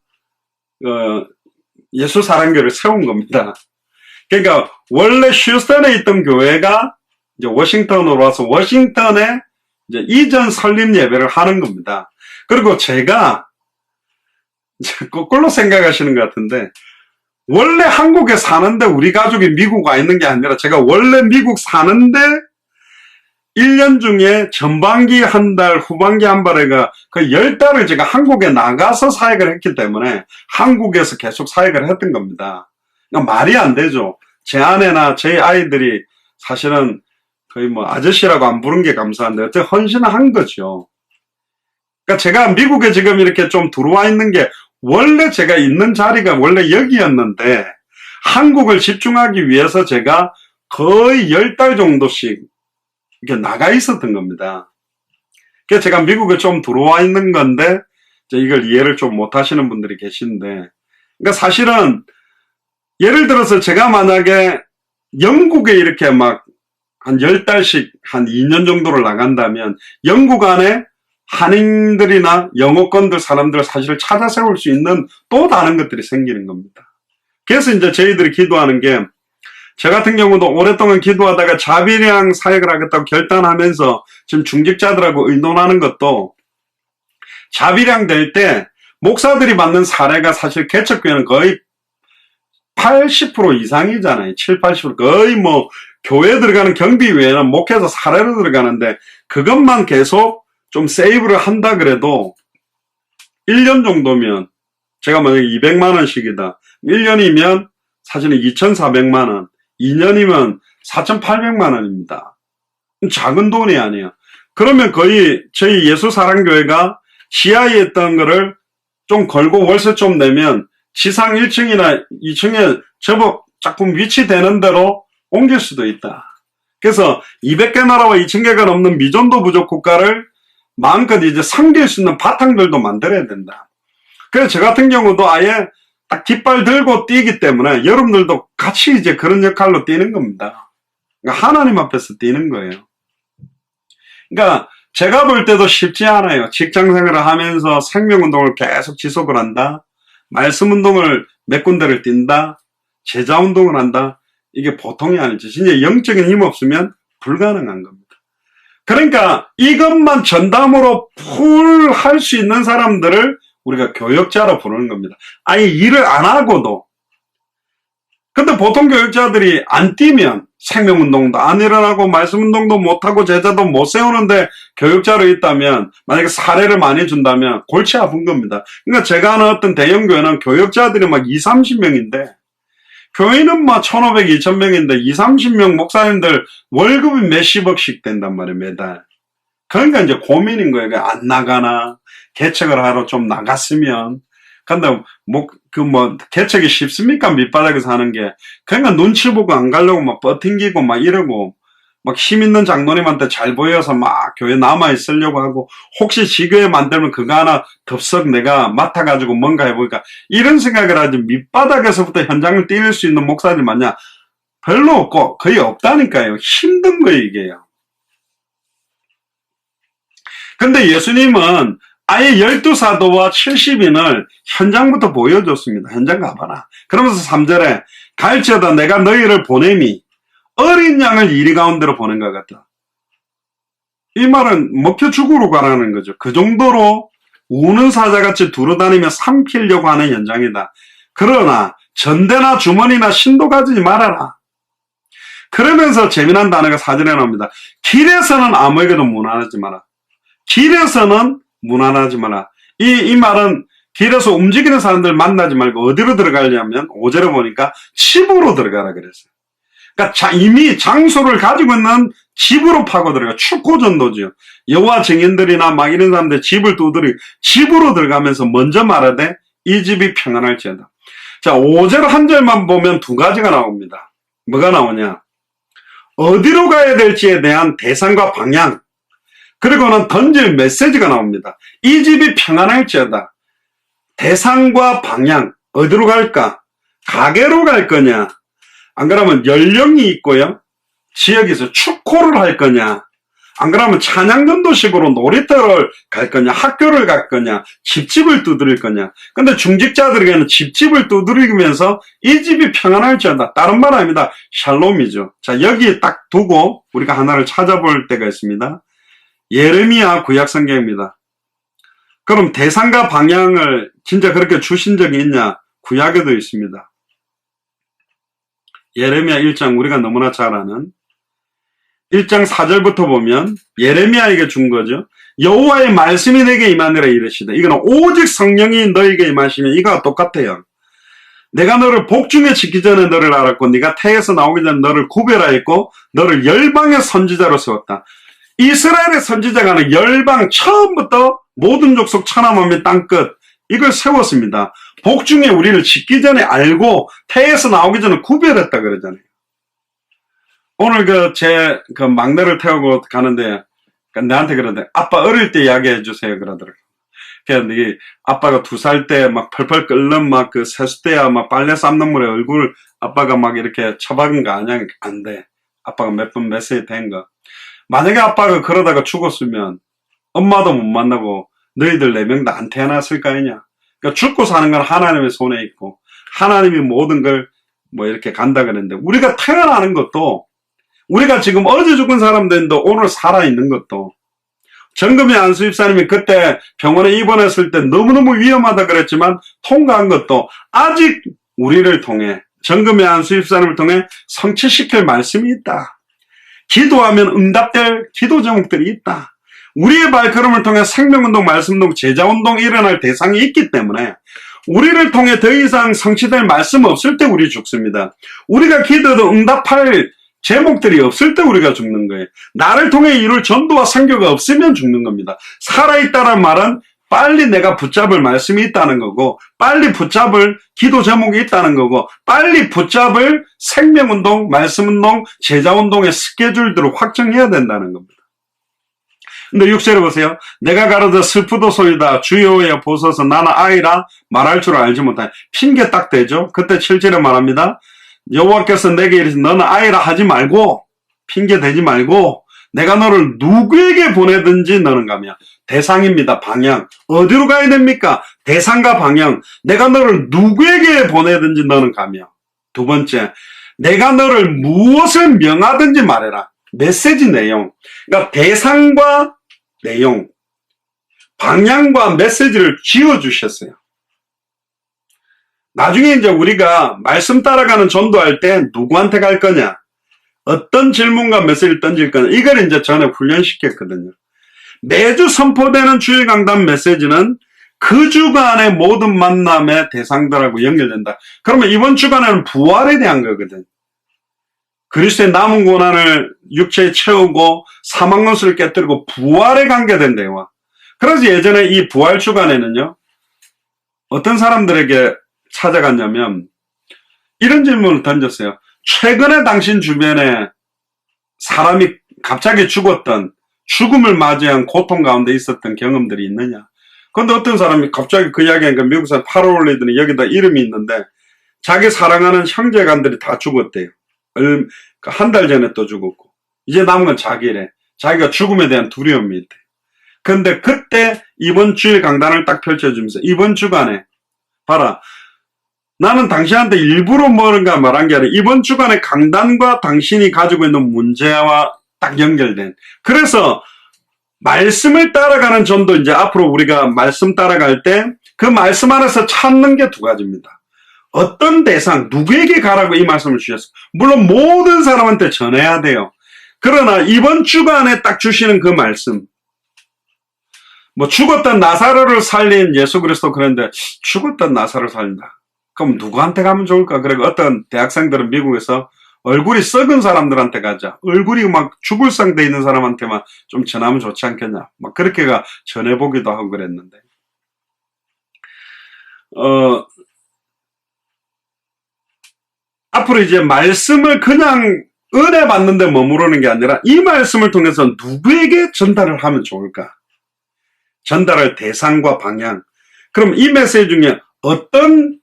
S1: 예수 사랑교회를 세운 겁니다. 그러니까 원래 휴스턴에 있던 교회가 이제 워싱턴으로 와서 워싱턴에 이제 이전 설립 예배를 하는 겁니다. 그리고 제가 거꾸로 생각하시는 것 같은데, 원래 한국에 사는데 우리 가족이 미국 와 있는 게 아니라 제가 원래 미국 사는데 1년 중에 전반기 한 달, 후반기 한 달에가 그 10달을 제가 한국에 나가서 사역을 했기 때문에 한국에서 계속 사역을 했던 겁니다. 그러니까 말이 안 되죠. 제 아내나 제 아이들이 사실은 거의 뭐 아저씨라고 안 부른 게 감사한데 어떻게 헌신을 한 거죠. 그러니까 제가 미국에 지금 이렇게 좀 들어와 있는 게 원래 제가 있는 자리가 원래 여기였는데 한국을 집중하기 위해서 제가 거의 10달 정도씩 이렇게 나가 있었던 겁니다. 그래서 제가 미국에 좀 들어와 있는 건데 이걸 이해를 좀 못 하시는 분들이 계신데, 그러니까 사실은 예를 들어서 제가 만약에 영국에 이렇게 막 한 10달씩 한 2년 정도를 나간다면 영국 안에 한인들이나 영어권들 사람들 사실을 찾아 세울 수 있는 또 다른 것들이 생기는 겁니다. 그래서 이제 저희들이 기도하는 게, 저 같은 경우도 오랫동안 기도하다가 자비량 사역을 하겠다고 결단하면서 지금 중직자들하고 의논하는 것도, 자비량 될 때 목사들이 받는 사례가 사실 개척교회는 거의 80% 이상이잖아요. 7, 80% 거의 뭐 교회 들어가는 경비 외에는 목회자 사례로 들어가는데, 그것만 계속 좀 세이브를 한다 그래도 1년 정도면, 제가 만약에 200만 원씩이다. 1년이면 사실은 2,400만 원, 2년이면 4,800만 원입니다. 작은 돈이 아니에요. 그러면 거의 저희 예수사랑교회가 지하에 있던 거를 좀 걸고 월세 좀 내면 지상 1층이나 2층에 제법 조금 위치되는 대로 옮길 수도 있다. 그래서 200개 나라와 2,000개가 넘는 미전도 부족 국가를 마음껏 이제 섬길 수 있는 바탕들도 만들어야 된다. 그래서 저 같은 경우도 아예 딱 깃발 들고 뛰기 때문에 여러분들도 같이 이제 그런 역할로 뛰는 겁니다. 그러니까 하나님 앞에서 뛰는 거예요. 그러니까 제가 볼 때도 쉽지 않아요. 직장생활을 하면서 생명운동을 계속 지속을 한다. 말씀운동을 몇 군데를 뛴다. 제자운동을 한다. 이게 보통이 아니죠. 진짜 영적인 힘 없으면 불가능한 겁니다. 그러니까 이것만 전담으로 풀 할 수 있는 사람들을 우리가 교역자로 부르는 겁니다. 아예 일을 안 하고도. 근데 보통 교역자들이 안 뛰면 생명운동도 안 일어나고 말씀운동도 못하고 제자도 못 세우는데 교역자로 있다면, 만약에 사례를 많이 준다면 골치 아픈 겁니다. 그러니까 제가 아는 어떤 대형교회는 교역자들이 막 20, 30명인데 교인은 막 1,500, 2,000명인데 20, 30명 목사님들 월급이 몇십억씩 된단 말이에요, 매달. 그러니까 이제 고민인 거예요. 안 나가나, 개척을 하러 좀 나갔으면. 근데 개척이 쉽습니까? 밑바닥에서 하는 게. 그러니까 눈치 보고 안 가려고 막 버팅기고 막 이러고, 막 힘 있는 장로님한테 잘 보여서 막 교회 남아있으려고 하고, 혹시 지교회 만들면 그거 하나 덥석 내가 맡아가지고 뭔가 해보니까, 이런 생각을 하지, 밑바닥에서부터 현장을 뛸 수 있는 목사들 마냥 별로 없고, 거의 없다니까요. 힘든 거예요, 이게요. 근데 예수님은 아예 12사도와 70인을 현장부터 보여줬습니다. 현장 가봐라. 그러면서 3절에 갈지어다 내가 너희를 보냄이 어린 양을 이리 가운데로 보낸 것 같다. 이 말은 먹혀 죽으러 가라는 거죠. 그 정도로 우는 사자같이 두루다니며 삼키려고 하는 현장이다. 그러나 전대나 주머니나 신도 가지지 말아라. 그러면서 재미난 단어가 4절에 나옵니다. 길에서는 아무에게도 무난하지 마라. 길에서는 무난하지 마라. 이 말은 길에서 움직이는 사람들 만나지 말고 어디로 들어가려면 5절에 보니까 집으로 들어가라 그랬어요. 그러니까 이미 장소를 가지고 있는 집으로 파고 들어가. 축고전도죠. 여호와 증인들이나 막 이런 사람들 집을 두드리고 집으로 들어가면서 먼저 말하되 이 집이 평안할지어다. 자, 5절 한 절만 보면 두 가지가 나옵니다. 뭐가 나오냐? 어디로 가야 될지에 대한 대상과 방향, 그리고는 던질 메시지가 나옵니다. 이 집이 평안할지어다. 대상과 방향, 어디로 갈까? 가게로 갈 거냐? 안 그러면 연령이 있고요. 지역에서 축코를 할 거냐? 안 그러면 찬양전도식으로 놀이터를 갈 거냐? 학교를 갈 거냐? 집집을 두드릴 거냐? 근데 중직자들에게는 집집을 두드리면서 이 집이 평안할지어다. 다른 말 아닙니다. 샬롬이죠. 자, 여기에 딱 두고 우리가 하나를 찾아볼 때가 있습니다. 예레미야 구약성경입니다. 그럼 대상과 방향을 진짜 그렇게 주신 적이 있냐? 구약에도 있습니다. 예레미야 1장 우리가 너무나 잘 아는 1장 4절부터 보면 예레미야에게 준 거죠. 여호와의 말씀이 내게 임하니라 이르시되, 이거는 오직 성령이 너에게 임하시면 이거와 똑같아요. 내가 너를 복중에 짓기 전에 너를 알았고 네가 태에서 나오기 전에 너를 구별하였고 너를 열방의 선지자로 세웠다. 이스라엘의 선지자가는 열방 처음부터 모든 족속 천하만민 땅끝 이걸 세웠습니다. 복중에 우리를 짓기 전에 알고 태에서 나오기 전에 구별했다 그러잖아요. 오늘 제 막내를 태우고 가는데 나한테 그러는데 아빠 어릴 때 이야기해 주세요 그러더라고요. 그러니까 아빠가 2살 때 막 펄펄 끓는 막 그 세숫대야 막 빨래 삶는 물에 얼굴 아빠가 막 이렇게 처박은 거 아니야? 안 돼. 아빠가 몇 세 된 거. 만약에 아빠가 그러다가 죽었으면 엄마도 못 만나고 너희들 4명 다 안 태어났을 거 아니냐. 그러니까 죽고 사는 건 하나님의 손에 있고 하나님이 모든 걸 뭐 이렇게 간다 그랬는데 우리가 태어나는 것도 우리가 지금 어제 죽은 사람들도 오늘 살아있는 것도 정금이 안수입사님이 그때 병원에 입원했을 때 너무너무 위험하다 그랬지만 통과한 것도 아직 우리를 통해 정금이 안수입사님을 통해 성취시킬 말씀이 있다. 기도하면 응답될 기도 제목들이 있다. 우리의 발걸음을 통해 생명운동, 말씀운동, 제자운동이 일어날 대상이 있기 때문에 우리를 통해 더 이상 성취될 말씀 없을 때 우리 죽습니다. 우리가 기도해도 응답할 제목들이 없을 때 우리가 죽는 거예요. 나를 통해 이룰 전도와 선교가 없으면 죽는 겁니다. 살아있다는 말은 빨리 내가 붙잡을 말씀이 있다는 거고 빨리 붙잡을 기도 제목이 있다는 거고 빨리 붙잡을 생명운동, 말씀운동, 제자운동의 스케줄들을 확정해야 된다는 겁니다. 근데 6절에 보세요. 내가 가로되 슬프도소이다 주여여 보소서 나는 아이라 말할 줄 알지 못하니. 핑계 딱 대죠. 그때 7절에 말합니다. 여호와께서 내게 이르시되 너는 아이라 하지 말고 핑계 대지 말고 내가 너를 누구에게 보내든지 너는 가며. 대상입니다. 방향. 어디로 가야 됩니까? 대상과 방향. 내가 너를 누구에게 보내든지 너는 가며. 두 번째, 내가 너를 무엇을 명하든지 말해라. 메시지 내용. 그러니까 대상과 내용, 방향과 메시지를 지어주셨어요. 나중에 이제 우리가 말씀 따라가는 전도할 때 누구한테 갈 거냐, 어떤 질문과 메시지를 던질 거냐, 이걸 이제 전에 훈련시켰거든요. 매주 선포되는 주일 강단 메시지는 그 주간의 모든 만남의 대상들하고 연결된다. 그러면 이번 주간에는 부활에 대한 거거든. 그리스도의 남은 고난을 육체에 채우고 사망노수를 깨뜨리고 부활에 관계된 대화. 그래서 예전에 이 부활 주간에는요, 어떤 사람들에게 찾아갔냐면 이런 질문을 던졌어요. 최근에 당신 주변에 사람이 갑자기 죽었던, 죽음을 맞이한 고통 가운데 있었던 경험들이 있느냐. 그런데 어떤 사람이 갑자기 그 이야기하니까 미국 사람 팔을 올리더니 여기다 이름이 있는데 자기 사랑하는 형제간들이 다 죽었대요. 한 달 전에 또 죽었고 이제 남은 건 자기래. 자기가 죽음에 대한 두려움이 있대. 그런데 그때 이번 주일 강단을 딱 펼쳐주면서 이번 주간에 봐라, 나는 당신한테 일부러 뭔가 말한 게 아니라 이번 주간에 강단과 당신이 가지고 있는 문제와 딱 연결된. 그래서 말씀을 따라가는 전도, 이제 앞으로 우리가 말씀 따라갈 때 그 말씀 안에서 찾는 게 두 가지입니다. 어떤 대상, 누구에게 가라고 이 말씀을 주셨어요. 물론 모든 사람한테 전해야 돼요. 그러나 이번 주간에 딱 주시는 그 말씀, 뭐 죽었던 나사로를 살린 예수 그리스도, 그런데 죽었던 나사로를 살린다. 그럼 누구한테 가면 좋을까? 그리고 어떤 대학생들은 미국에서 얼굴이 썩은 사람들한테 가자. 얼굴이 막 죽을 상태에 있는 사람한테만 좀 전하면 좋지 않겠냐. 막 그렇게가 전해보기도 하고 그랬는데. 앞으로 이제 말씀을 그냥 은혜 받는데 머무르는 게 아니라 이 말씀을 통해서 누구에게 전달을 하면 좋을까? 전달할 대상과 방향. 그럼 이 메시지 중에 어떤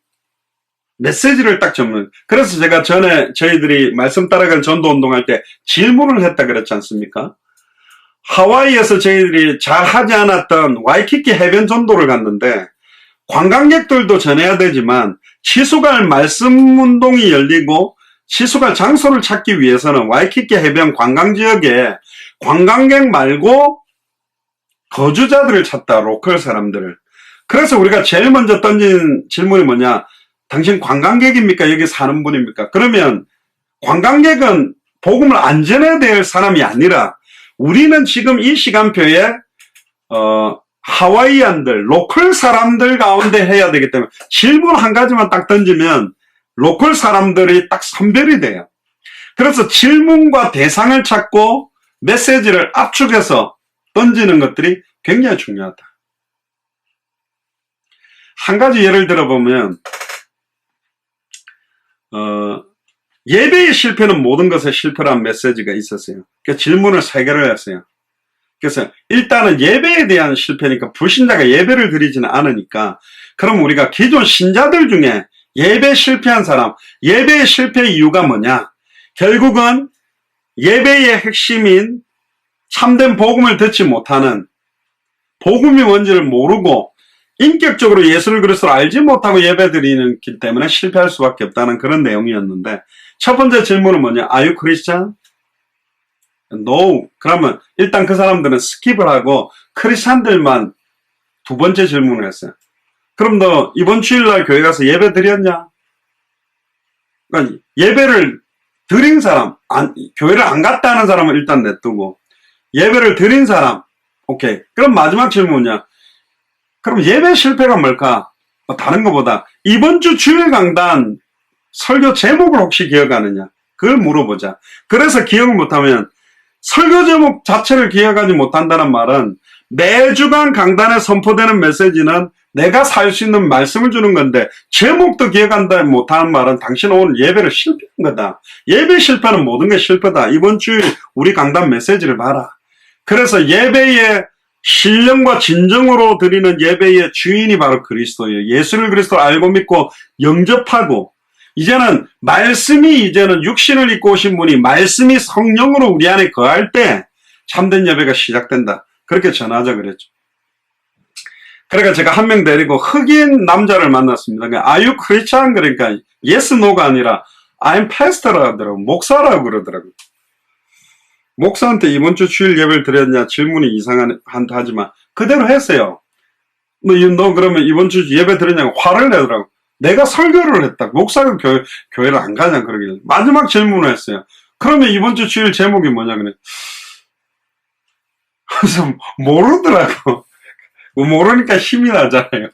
S1: 메시지를 딱 전문. 그래서 제가 전에 저희들이 말씀 따라가는 전도 운동할 때 질문을 했다 그랬지 않습니까? 하와이에서 저희들이 잘 하지 않았던 와이키키 해변 전도를 갔는데 관광객들도 전해야 되지만 치수갈 말씀 운동이 열리고 치수갈 장소를 찾기 위해서는 와이키키 해변 관광지역에 관광객 말고 거주자들을 찾다, 로컬 사람들을. 그래서 우리가 제일 먼저 던진 질문이 뭐냐? 당신 관광객입니까? 여기 사는 분입니까? 그러면 관광객은 복음을 안 전해야 될 사람이 아니라 우리는 지금 이 시간표에 하와이안들, 로컬 사람들 가운데 해야 되기 때문에 질문 한 가지만 딱 던지면 로컬 사람들이 딱 선별이 돼요. 그래서 질문과 대상을 찾고 메시지를 압축해서 던지는 것들이 굉장히 중요하다. 한 가지 예를 들어보면 예배의 실패는 모든 것의 실패라는 메시지가 있었어요. 그러니까 질문을 3개를 했어요. 그래서 일단은 예배에 대한 실패니까 불신자가 예배를 드리지는 않으니까, 그럼 우리가 기존 신자들 중에 예배 실패한 사람, 예배의 실패 이유가 뭐냐? 결국은 예배의 핵심인 참된 복음을 듣지 못하는, 복음이 뭔지를 모르고 인격적으로 예수를 그리스도를 알지 못하고 예배드리는 기 때문에 실패할 수밖에 없다는 그런 내용이었는데, 첫 번째 질문은 뭐냐? Are you Christian? No. 그러면 일단 그 사람들은 스킵을 하고 크리스찬들만 두 번째 질문을 했어요. 그럼 너 이번 주일날 교회 가서 예배 드렸냐? 그러니까 예배를 드린 사람, 교회를 안 갔다 하는 사람은 일단 냅두고 예배를 드린 사람, 오케이. 그럼 마지막 질문이야. 그럼 예배 실패가 뭘까? 다른 것보다 이번 주 주일 강단 설교 제목을 혹시 기억하느냐? 그걸 물어보자. 그래서 기억을 못하면, 설교 제목 자체를 기억하지 못한다는 말은 매주간 강단에 선포되는 메시지는 내가 살 수 있는 말씀을 주는 건데 제목도 기억한다 못하는 말은 당신은 오늘 예배를 실패한 거다. 예배 실패는 모든 게 실패다. 이번 주일 우리 강단 메시지를 봐라. 그래서 예배의 신령과 진정으로 드리는 예배의 주인이 바로 그리스도예요. 예수를 그리스도로 알고 믿고 영접하고, 이제는 말씀이, 이제는 육신을 입고 오신 분이 말씀이 성령으로 우리 안에 거할 때 참된 예배가 시작된다. 그렇게 전하자 그랬죠. 그러니까 제가 한 명 데리고 흑인 남자를 만났습니다. Are you Christian? 그러니까 yes, no가 아니라 I'm pastor라고 하더라고. 목사라고 그러더라고요. 목사한테 이번 주 주일 예배를 드렸냐 질문이 이상하지만 그대로 했어요. 너 그러면 이번 주 예배 드렸냐고 화를 내더라고. 내가 설교를 했다. 목사가 교회를 안 가냐 그러길래 마지막 질문을 했어요. 그러면 이번 주 주일 제목이 뭐냐 그래. 그래서 모르더라고. 모르니까 힘이 나잖아요.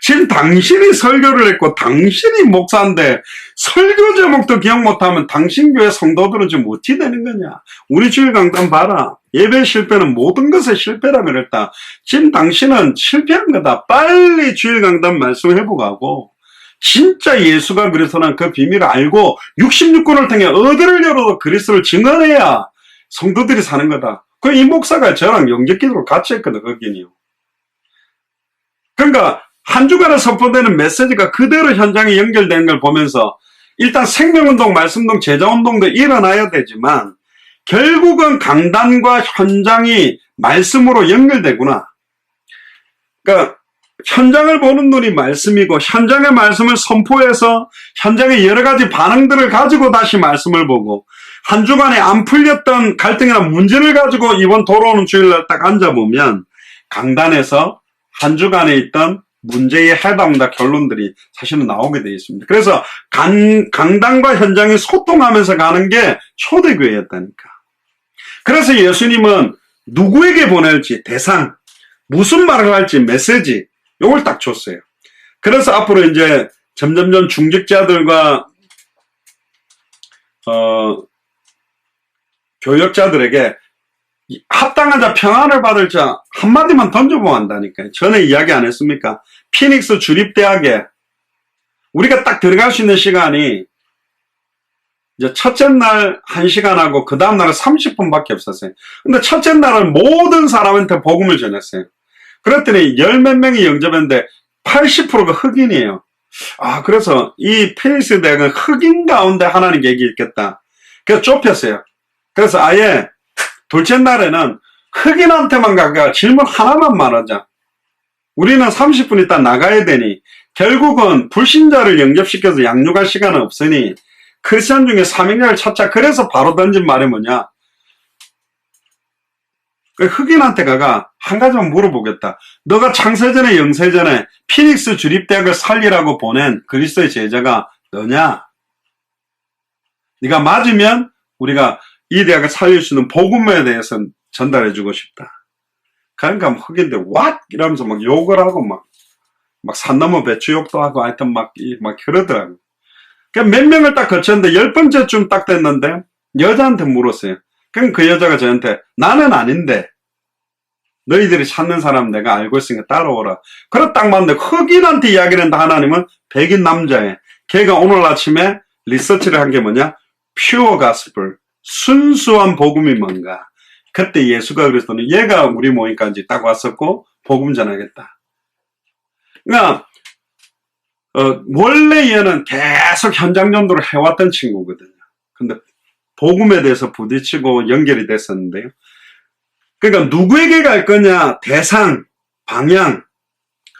S1: 지금 당신이 설교를 했고 당신이 목사인데 설교 제목도 기억 못하면 당신 교회 성도들은 지금 어떻게 되는 거냐. 우리 주일 강단 봐라. 예배 실패는 모든 것의 실패라 그랬다. 지금 당신은 실패한 거다. 빨리 주일 강단 말씀 회복하고 진짜 예수가 그리스도는 그 비밀을 알고 66권을 통해 어디를 열어도 그리스도를 증언해야 성도들이 사는 거다. 그 이 목사가 저랑 영접기도를 같이 했거든. 거기는요. 그러니까 한 주간에 선포되는 메시지가 그대로 현장에 연결되는 걸 보면서 일단 생명운동, 말씀운동, 제자운동도 일어나야 되지만 결국은 강단과 현장이 말씀으로 연결되구나. 그러니까 현장을 보는 눈이 말씀이고 현장의 말씀을 선포해서 현장의 여러 가지 반응들을 가지고 다시 말씀을 보고 한 주간에 안 풀렸던 갈등이나 문제를 가지고 이번 돌아오는 주일날 딱 앉아보면 강단에서 한 주간에 있던 문제의 해답과 결론들이 사실은 나오게 되어 있습니다. 그래서 강단과 현장이 소통하면서 가는 게 초대교회였다니까. 그래서 예수님은 누구에게 보낼지 대상, 무슨 말을 할지 메시지 요걸 딱 줬어요. 그래서 앞으로 이제 점점점 중직자들과 교역자들에게 합당한 자, 평안을 받을 자 한마디만 던져보면 안다니까요. 전에 이야기 안 했습니까? 피닉스 주립대학에 우리가 딱 들어갈 수 있는 시간이 이제 첫째 날 1시간하고 그 다음 날은 30분밖에 없었어요. 근데 첫째 날은 모든 사람한테 복음을 전했어요. 그랬더니 열 몇 명이 영접했는데 80%가 흑인이에요. 아, 그래서 이 피닉스 대학은 흑인 가운데 하나님 얘기 있겠다. 그래서 좁혔어요. 그래서 아예 둘째 날에는 흑인한테만 가가 질문 하나만 말하자. 우리는 30분 있다 나가야 되니 결국은 불신자를 영접시켜서 양육할 시간은 없으니 크리스천 중에 삼행자를 찾자. 그래서 바로 던진 말이 뭐냐. 흑인한테 가가 한 가지만 물어보겠다. 너가 창세전에 영세전에 피닉스 주립대학을 살리라고 보낸 그리스도의 제자가 너냐? 네가 맞으면 우리가 이 대학을 살릴 수 있는 복음에 대해서 전달해주고 싶다. 그러니까 흑인들 what? 이러면서 막 욕을 하고 막 산 넘어 배추 욕도 하고 하여튼 막 그러더라고. 그러니까 몇 명을 딱 거쳤는데 10번째쯤 딱 됐는데 여자한테 물었어요. 그럼 그 여자가 저한테 나는 아닌데 너희들이 찾는 사람 내가 알고 있으니까 따라오라. 그래 딱 맞는데 흑인한테 이야기를 한다. 하나님은 백인 남자애. 걔가 오늘 아침에 리서치를 한 게 뭐냐? 퓨어 가스펠. 순수한 복음이 뭔가. 그때 예수가 그랬더니 얘가 우리 모임까지 딱 왔었고 복음 전하겠다. 그러니까 원래 얘는 계속 현장 전도를 해왔던 친구거든요. 근데 복음에 대해서 부딪히고 연결이 됐었는데요. 그러니까 누구에게 갈 거냐, 대상, 방향,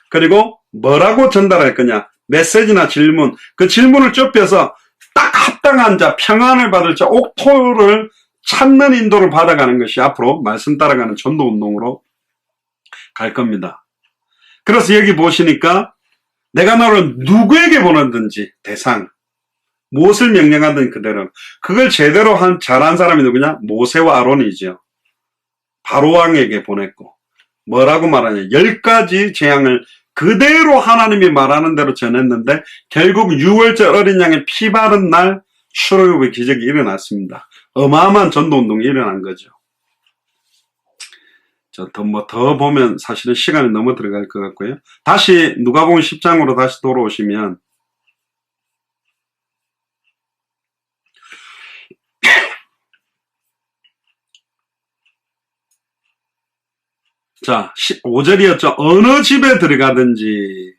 S1: 그리고 뭐라고 전달할 거냐, 메시지나 질문, 그 질문을 좁혀서 딱 합당한 자, 평안을 받을 자, 옥토를 찾는 인도를 받아가는 것이 앞으로 말씀 따라가는 전도운동으로 갈 겁니다. 그래서 여기 보시니까 내가 너를 누구에게 보내든지 대상, 무엇을 명령하든 그대로 그걸 제대로 잘한 사람이 누구냐? 모세와 아론이죠. 바로왕에게 보냈고 뭐라고 말하냐? 10가지 재앙을 그대로 하나님이 말하는 대로 전했는데 결국 6월절 어린 양의 피 바른 날 출애굽의 기적이 일어났습니다. 어마어마한 전도운동이 일어난 거죠. 더 보면 사실은 시간이 너무 들어갈 것 같고요. 다시 누가복음 10장으로 다시 돌아오시면 자, 5절이었죠. 어느 집에 들어가든지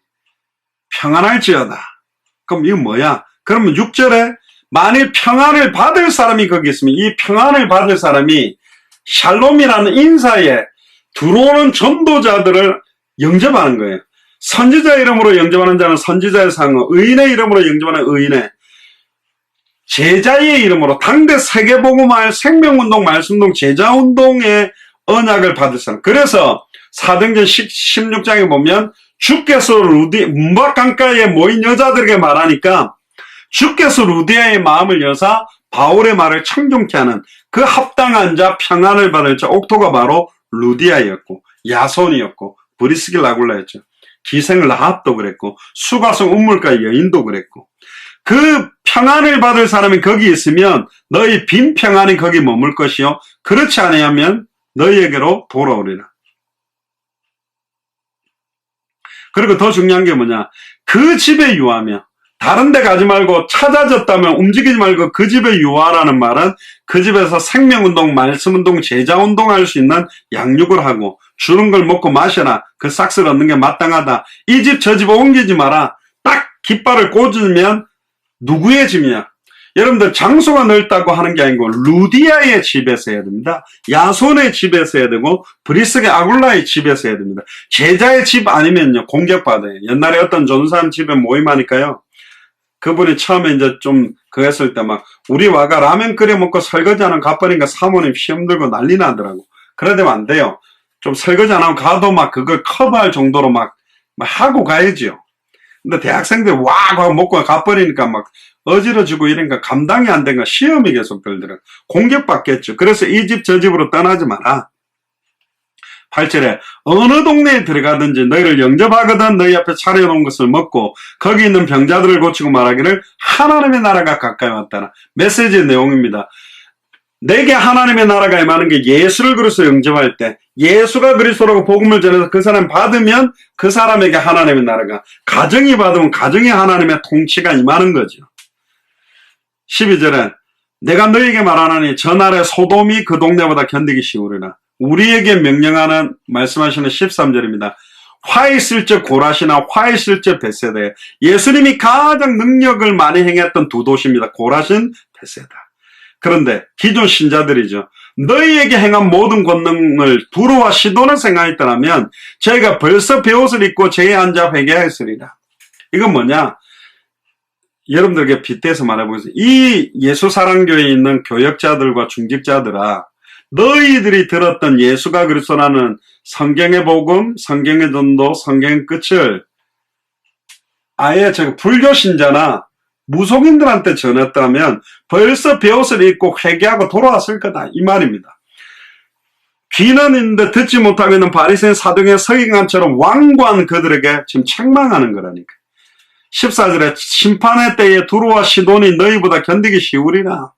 S1: 평안할지어다. 그럼 이거 뭐야? 그러면 6절에 만일 평안을 받을 사람이 거기 있으면 이 평안을 받을 사람이 샬롬이라는 인사에 들어오는 전도자들을 영접하는 거예요. 선지자 이름으로 영접하는 자는 선지자의 상어, 의인의 이름으로 영접하는 의인의, 제자의 이름으로 당대 세계복음화의 생명운동, 말씀운동, 제자운동의 언약을 받을 사람. 그래서 사도행전 16장에 보면 주께서 문밖 강가에 모인 여자들에게 말하니까 주께서 루디아의 마음을 여사 바울의 말을 청종케 하는 그 합당한 자, 평안을 받을 자, 옥토가 바로 루디아였고 야손이었고 브리스길 라굴라였죠. 기생 라합도 그랬고 수가성 운물가 여인도 그랬고, 그 평안을 받을 사람이 거기 있으면 너희 빈 평안이 거기 머물 것이요 그렇지 아니하면 너희에게로 돌아오리라. 그리고 더 중요한 게 뭐냐, 그 집에 유하며, 다른 데 가지 말고 찾아졌다면 움직이지 말고 그 집에 유하라는 말은 그 집에서 생명운동, 말씀운동, 제자운동 할 수 있는 양육을 하고 주는 걸 먹고 마셔라. 그 싹스를 얻는 게 마땅하다. 이 집 저 집 옮기지 마라. 딱 깃발을 꽂으면 누구의 집이냐? 여러분들 장소가 넓다고 하는 게 아니고 루디아의 집에서 해야 됩니다. 야손의 집에서 해야 되고 브리스게 아굴라의 집에서 해야 됩니다. 제자의 집 아니면요 공격받아요. 옛날에 어떤 전사람 집에 모임하니까요, 그분이 처음에 이제 좀 그거 했을 때 막 우리 와가 라면 끓여 먹고 설거지하는 가버리니까 사모님 시험 들고 난리 나더라고. 그래 되면 안 돼요. 좀 설거지 안 하고 가도 막 그걸 커버할 정도로 막 하고 가야지요. 근데 대학생들 와 하고 먹고 가버리니까 막 어지러지고 이러니까 감당이 안 된가 시험이 계속 들더라고. 공격받겠죠. 그래서 이 집 저 집으로 떠나지 마라. 8절에 어느 동네에 들어가든지 너희를 영접하거든 너희 앞에 차려놓은 것을 먹고 거기 있는 병자들을 고치고 말하기를 하나님의 나라가 가까이 왔다라. 메시지의 내용입니다. 내게 하나님의 나라가 임하는 게 예수를 그리스도 영접할 때, 예수가 그리스도라고 복음을 전해서 그 사람 받으면 그 사람에게 하나님의 나라가, 가정이 받으면 가정에 하나님의 통치가 임하는 거죠. 12절에 내가 너희에게 말하노니 저 날에 소돔이 그 동네보다 견디기 쉬우리라. 우리에게 명령하는 말씀하시는 13절입니다. 화 있을 적 고라시나 화 있을 적 베세다. 예수님이 가장 능력을 많이 행했던 두 도시입니다. 고라신, 베세다. 그런데 기존 신자들이죠. 너희에게 행한 모든 권능을 두루와 시돈을 생각했더라면 저희가 벌써 베옷을 입고 제에 앉아 회개하였으리라. 이건 뭐냐? 여러분들에게 빗대서 말해보겠습니다. 이 예수사랑교회에 있는 교역자들과 중직자들아, 너희들이 들었던 예수가 그리스도라는 성경의 복음, 성경의 전도, 성경의 끝을 아예 제가 불교 신자나 무속인들한테 전했다면 벌써 베옷을 입고 회개하고 돌아왔을 거다 이 말입니다. 귀는 있는데 듣지 못하고 있는 바리새인 사두개인 서기관처럼 완고한 그들에게 지금 책망하는 거라니까. 14절에 심판의 때에 두루와 시돈이 너희보다 견디기 쉬우리라.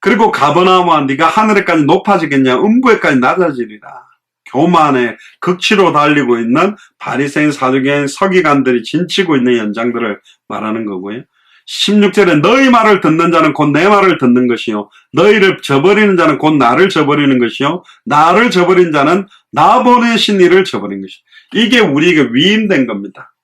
S1: 그리고 가버나움아 네가 하늘에까지 높아지겠냐, 음부에까지 낮아지리라. 교만에 극치로 달리고 있는 바리새인 사두개인 서기관들이 진치고 있는 현장들을 말하는 거고요. 16절에 너희 말을 듣는 자는 곧 내 말을 듣는 것이요 너희를 저버리는 자는 곧 나를 저버리는 것이요 나를 저버린 자는 나 보내신 이를 저버린 것이요. 이게 우리에게 위임된 겁니다.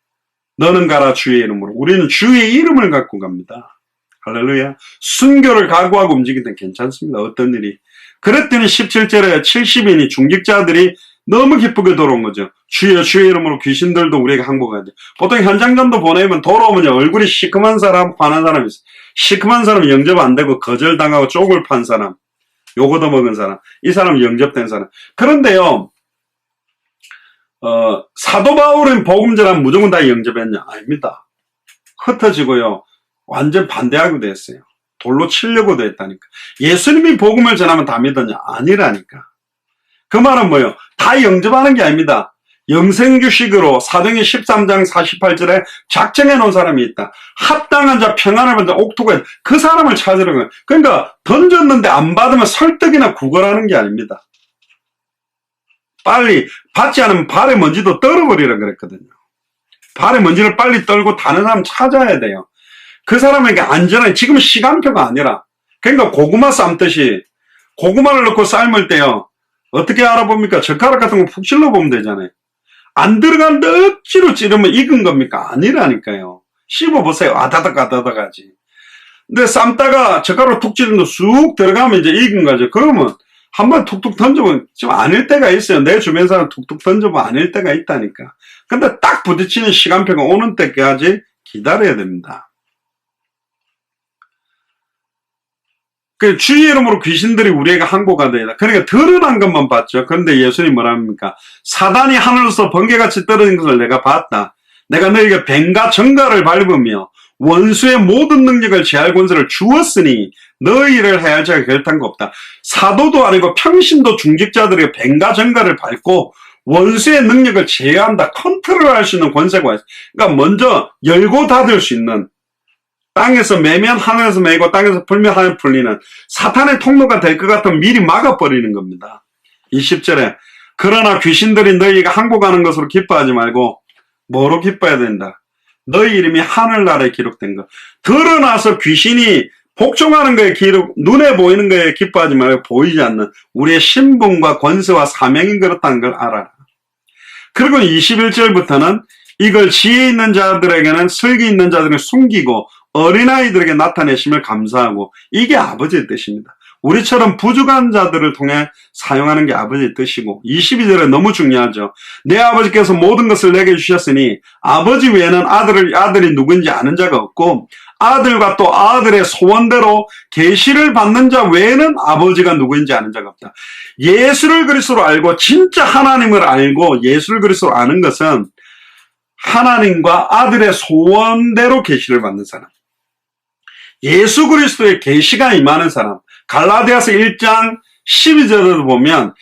S1: 너는 가라 주의 이름으로. 우리는 주의 이름을 갖고 갑니다. 할렐루야. 순교를 각오하고 움직일 땐 괜찮습니다. 어떤 일이. 그랬더니 17절에 70인이 중직자들이 너무 기쁘게 돌아온 거죠. 주여 주의 이름으로 귀신들도 우리에게 항복하야 돼. 보통 현장전도 보내면 돌아오면 얼굴이 시큼한 사람, 화난 사람이 있어. 시큼한 사람은 영접 안 되고 거절당하고 쪽을 판 사람, 욕 얻어먹은 사람, 이 사람은 영접된 사람. 그런데요, 사도 바울은 복음 전하면 무조건 다 영접했냐? 아닙니다. 흩어지고요, 완전 반대하기도 했어요. 돌로 치려고도 했다니까. 예수님이 복음을 전하면 다 믿었냐? 아니라니까. 그 말은 뭐예요? 다 영접하는 게 아닙니다. 영생규식으로 사도행전 13장 48절에 작정해 놓은 사람이 있다. 합당한 자, 평안을 받는 옥토가 있다. 그 사람을 찾으려고 해요. 그러니까 던졌는데 안 받으면 설득이나 구걸하는 게 아닙니다. 빨리 받지 않으면 발에 먼지도 떨어버리라 그랬거든요. 발에 먼지를 빨리 떨고 다른 사람 찾아야 돼요. 그 사람에게 안전하게, 지금 시간표가 아니라, 그러니까 고구마 삶듯이 고구마를 넣고 삶을 때요, 어떻게 알아봅니까? 젓가락 같은 거 푹 찔러보면 되잖아요. 안 들어가는데 억지로 찌르면 익은 겁니까? 아니라니까요. 씹어보세요. 아다닥 아다닥 하지. 근데 삶다가 젓가락으로 툭 찌르면 쑥 들어가면 이제 익은 거죠. 그러면 한번 툭툭 던져보면 지금 아닐 때가 있어요. 내 주변 사람 툭툭 던져보면 아닐 때가 있다니까. 근데 딱 부딪히는 시간표가 오는 때까지 기다려야 됩니다. 그 주의 이름으로 귀신들이 우리에게 항복가 되다. 그러니까 드러난 것만 봤죠. 그런데 예수님 뭐라 합니까? 사단이 하늘로서 번개같이 떨어진 것을 내가 봤다. 내가 너에게 뱀과 정갈을 밟으며 원수의 모든 능력을 제할 권세를 주었으니 너희를 해할 자가 결단코 없다. 사도도 아니고 평신도 중직자들에게 뱀과 정갈을 밟고 원수의 능력을 제한다. 컨트롤할 수 있는 권세가 있어. 그러니까 먼저 열고 닫을 수 있는, 땅에서 매면 하늘에서 매고 땅에서 풀면 하늘 풀리는 사탄의 통로가 될 것 같으면 미리 막아버리는 겁니다. 20절에 그러나 귀신들이 너희가 항복하는 것으로 기뻐하지 말고 뭐로 기뻐해야 된다? 너희 이름이 하늘나라에 기록된 것. 드러나서 귀신이 복종하는 거에 눈에 보이는 거에 기뻐하지 말고 보이지 않는 우리의 신분과 권세와 사명이 그렇다는 걸 알아라. 그리고 21절부터는 이걸 지혜 있는 자들에게는 슬기 있는 자들에게 숨기고 어린아이들에게 나타내심을 감사하고, 이게 아버지의 뜻입니다. 우리처럼 부족한 자들을 통해 사용하는 게 아버지의 뜻이고, 22절에 너무 중요하죠. 내 아버지께서 모든 것을 내게 주셨으니 아버지 외에는 아들이 누구인지 아는 자가 없고, 아들과 또 아들의 소원대로 계시를 받는 자 외에는 아버지가 누구인지 아는 자가 없다. 예수를 그리스도로 알고 진짜 하나님을 알고 예수를 그리스도로 아는 것은 하나님과 아들의 소원대로 계시를 받는 사람, 예수 그리스도의 계시가 임하는 사람. 갈라디아서 1장 12절을 보면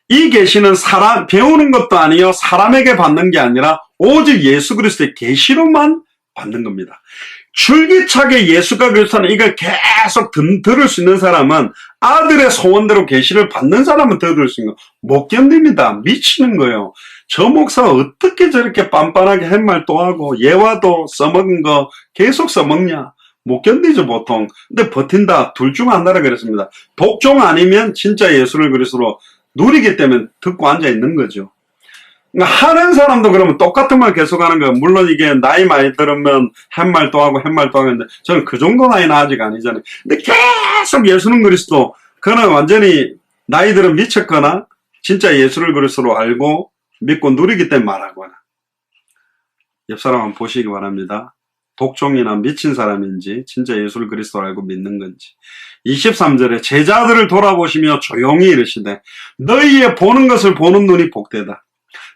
S1: 이 계시는 사람 배우는 것도 아니요 사람에게 받는 게 아니라 오직 예수 그리스도의 계시로만 받는 겁니다. 줄기차게 예수가 그리스도는 이걸 계속 들을 수 있는 사람은, 아들의 소원대로 계시를 받는 사람은 더 들을 수 있는 거 못 견딥니다. 미치는 거예요. 저 목사가 어떻게 저렇게 빤빤하게 햇말 또 하고 예화도 써먹은 거 계속 써먹냐. 못 견디죠 보통. 근데 버틴다. 둘 중 하나라 그랬습니다. 독종 아니면 진짜 예수를 그리스도로 누리기 때문에 듣고 앉아있는 거죠. 그러니까 하는 사람도 그러면 똑같은 말 계속하는 거예요. 물론 이게 나이 많이 들으면 햇말도 하고 햇말도 하는데 저는 그 정도 나이는 아직 아니잖아요. 근데 계속 예수는 그리스도, 그는 완전히 나이들은 미쳤거나 진짜 예수를 그리스도로 알고 믿고 누리기 때문에 말하거나. 옆 사람 한번 보시기 바랍니다. 독종이나 미친 사람인지 진짜 예수를 그리스도로 알고 믿는 건지. 23절에 제자들을 돌아보시며 조용히 이르시되 너희의 보는 것을 보는 눈이 복되다.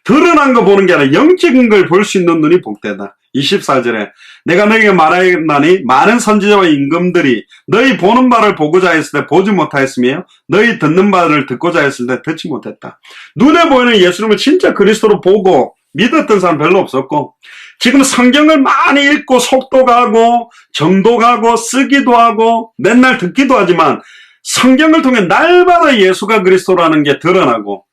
S1: 드러난 거 보는 게 아니라 영적인 걸 볼 수 있는 눈이 복되다. 24절에 내가 너희에게 말하였나니 많은 선지자와 임금들이 너희 보는 바를 보고자 했을 때 보지 못하였으며 너희 듣는 바를 듣고자 했을 때 듣지 못했다. 눈에 보이는 예수님을 진짜 그리스도로 보고 믿었던 사람 별로 없었고, 지금 성경을 많이 읽고 속독하고 정독하고 쓰기도 하고 맨날 듣기도 하지만 성경을 통해 날마다 예수가 그리스도라는 게 드러나고,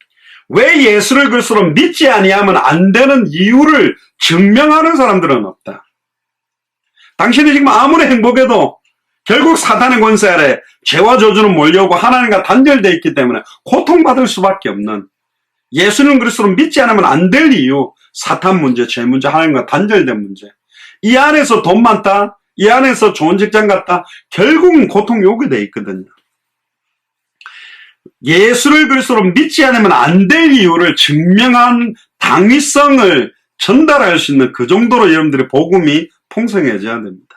S1: 왜 예수를 그리스도로 믿지 아니하면 안 되는 이유를 증명하는 사람들은 없다. 당신이 지금 아무리 행복해도 결국 사탄의 권세 아래 죄와 저주는 몰려오고 하나님과 단절되어 있기 때문에 고통받을 수밖에 없는, 예수는 그리스도로 믿지 않으면 안 될 이유, 사탄 문제, 죄 문제, 하나님과 단절된 문제. 이 안에서 돈 많다, 이 안에서 좋은 직장 갔다, 결국은 고통이 오게 돼 있거든요. 예수를 그리스도로 믿지 않으면 안 될 이유를 증명한 당위성을 전달할 수 있는 그 정도로 여러분들의 복음이 풍성해져야 됩니다.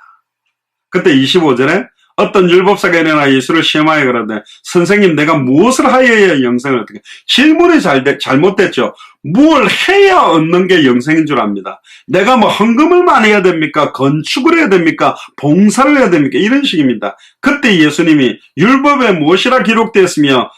S1: 그때 25절에 어떤 율법사가 일어나 예수를 시험하여 그러는데 선생님 내가 무엇을 하여야 영생을 얻게. 질문이 잘못됐죠. 무엇을 해야 얻는 게 영생인 줄 압니다. 내가 뭐 헌금을 많이 해야 됩니까? 건축을 해야 됩니까? 봉사를 해야 됩니까? 이런 식입니다. 그때 예수님이 율법에 무엇이라 기록되었으며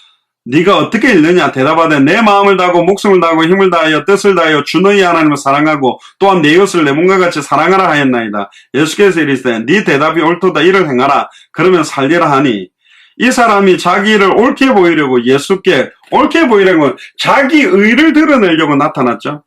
S1: 네가 어떻게 읽느냐? 대답하되 내 마음을 다하고 목숨을 다하고 힘을 다하여 뜻을 다하여 주 너희 하나님을 사랑하고 또한 내 이웃을 내 몸과 같이 사랑하라 하였나이다. 예수께서 이르시되 네 대답이 옳도다. 이를 행하라. 그러면 살리라 하니, 이 사람이 자기를 옳게 보이려고, 예수께 옳게 보이려고 자기 의를 드러내려고 나타났죠.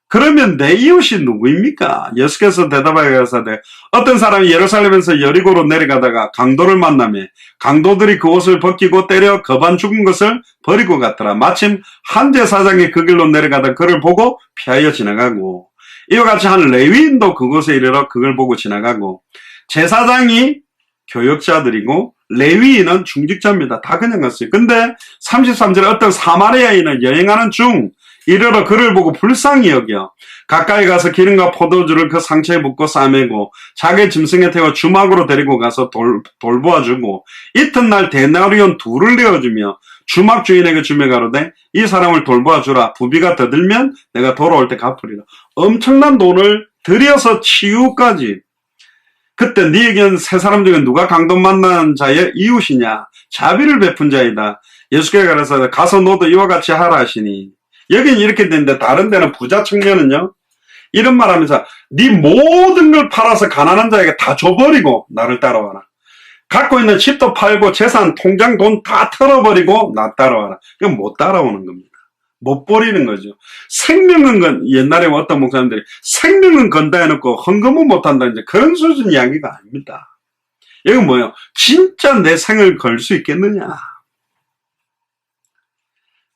S1: 그러면 내 이웃이 누구입니까? 예수께서 대답하여 가라사대 어떤 사람이 예루살렘에서 여리고로 내려가다가 강도를 만나며 강도들이 그 옷을 벗기고 때려 거반 죽은 것을 버리고 갔더라. 마침 한 제사장이 그 길로 내려가다 그를 보고 피하여 지나가고 이와 같이 한 레위인도 그곳에 이르러 그걸 보고 지나가고 제사장이 교역자들이고 레위인은 중직자입니다. 다 그냥 갔어요. 근데 33절에 어떤 사마리아인은 여행하는 중 이르러 그를 보고 불쌍히 여겨 가까이 가서 기름과 포도주를 그 상처에 붓고 싸매고 자기 짐승에 태워 주막으로 데리고 가서 돌보아주고 이튿날 데나리온 2를 내어주며 주막 주인에게 주며 가로되 이 사람을 돌보아주라. 부비가 더 들면 내가 돌아올 때 갚으리라. 엄청난 돈을 들여서 치유까지. 그때 네 의견 세 사람 중에 누가 강도 만난 자의 이웃이냐? 자비를 베푼 자이다. 예수께서 가라사대 가서 너도 이와 같이 하라 하시니 여긴 이렇게 되는데 다른 데는 부자 청년은요 이런 말 하면서 네 모든 걸 팔아서 가난한 자에게 다 줘버리고 나를 따라와라. 갖고 있는 집도 팔고 재산 통장 돈 다 털어버리고 나 따라와라. 이건 못 따라오는 겁니다. 못 버리는 거죠. 생명은 옛날에 어떤 목사님들이 생명은 건다 해놓고 헌금은 못한다 이제 그런 수준 이야기가 아닙니다. 이건 뭐예요? 진짜 내 생을 걸 수 있겠느냐.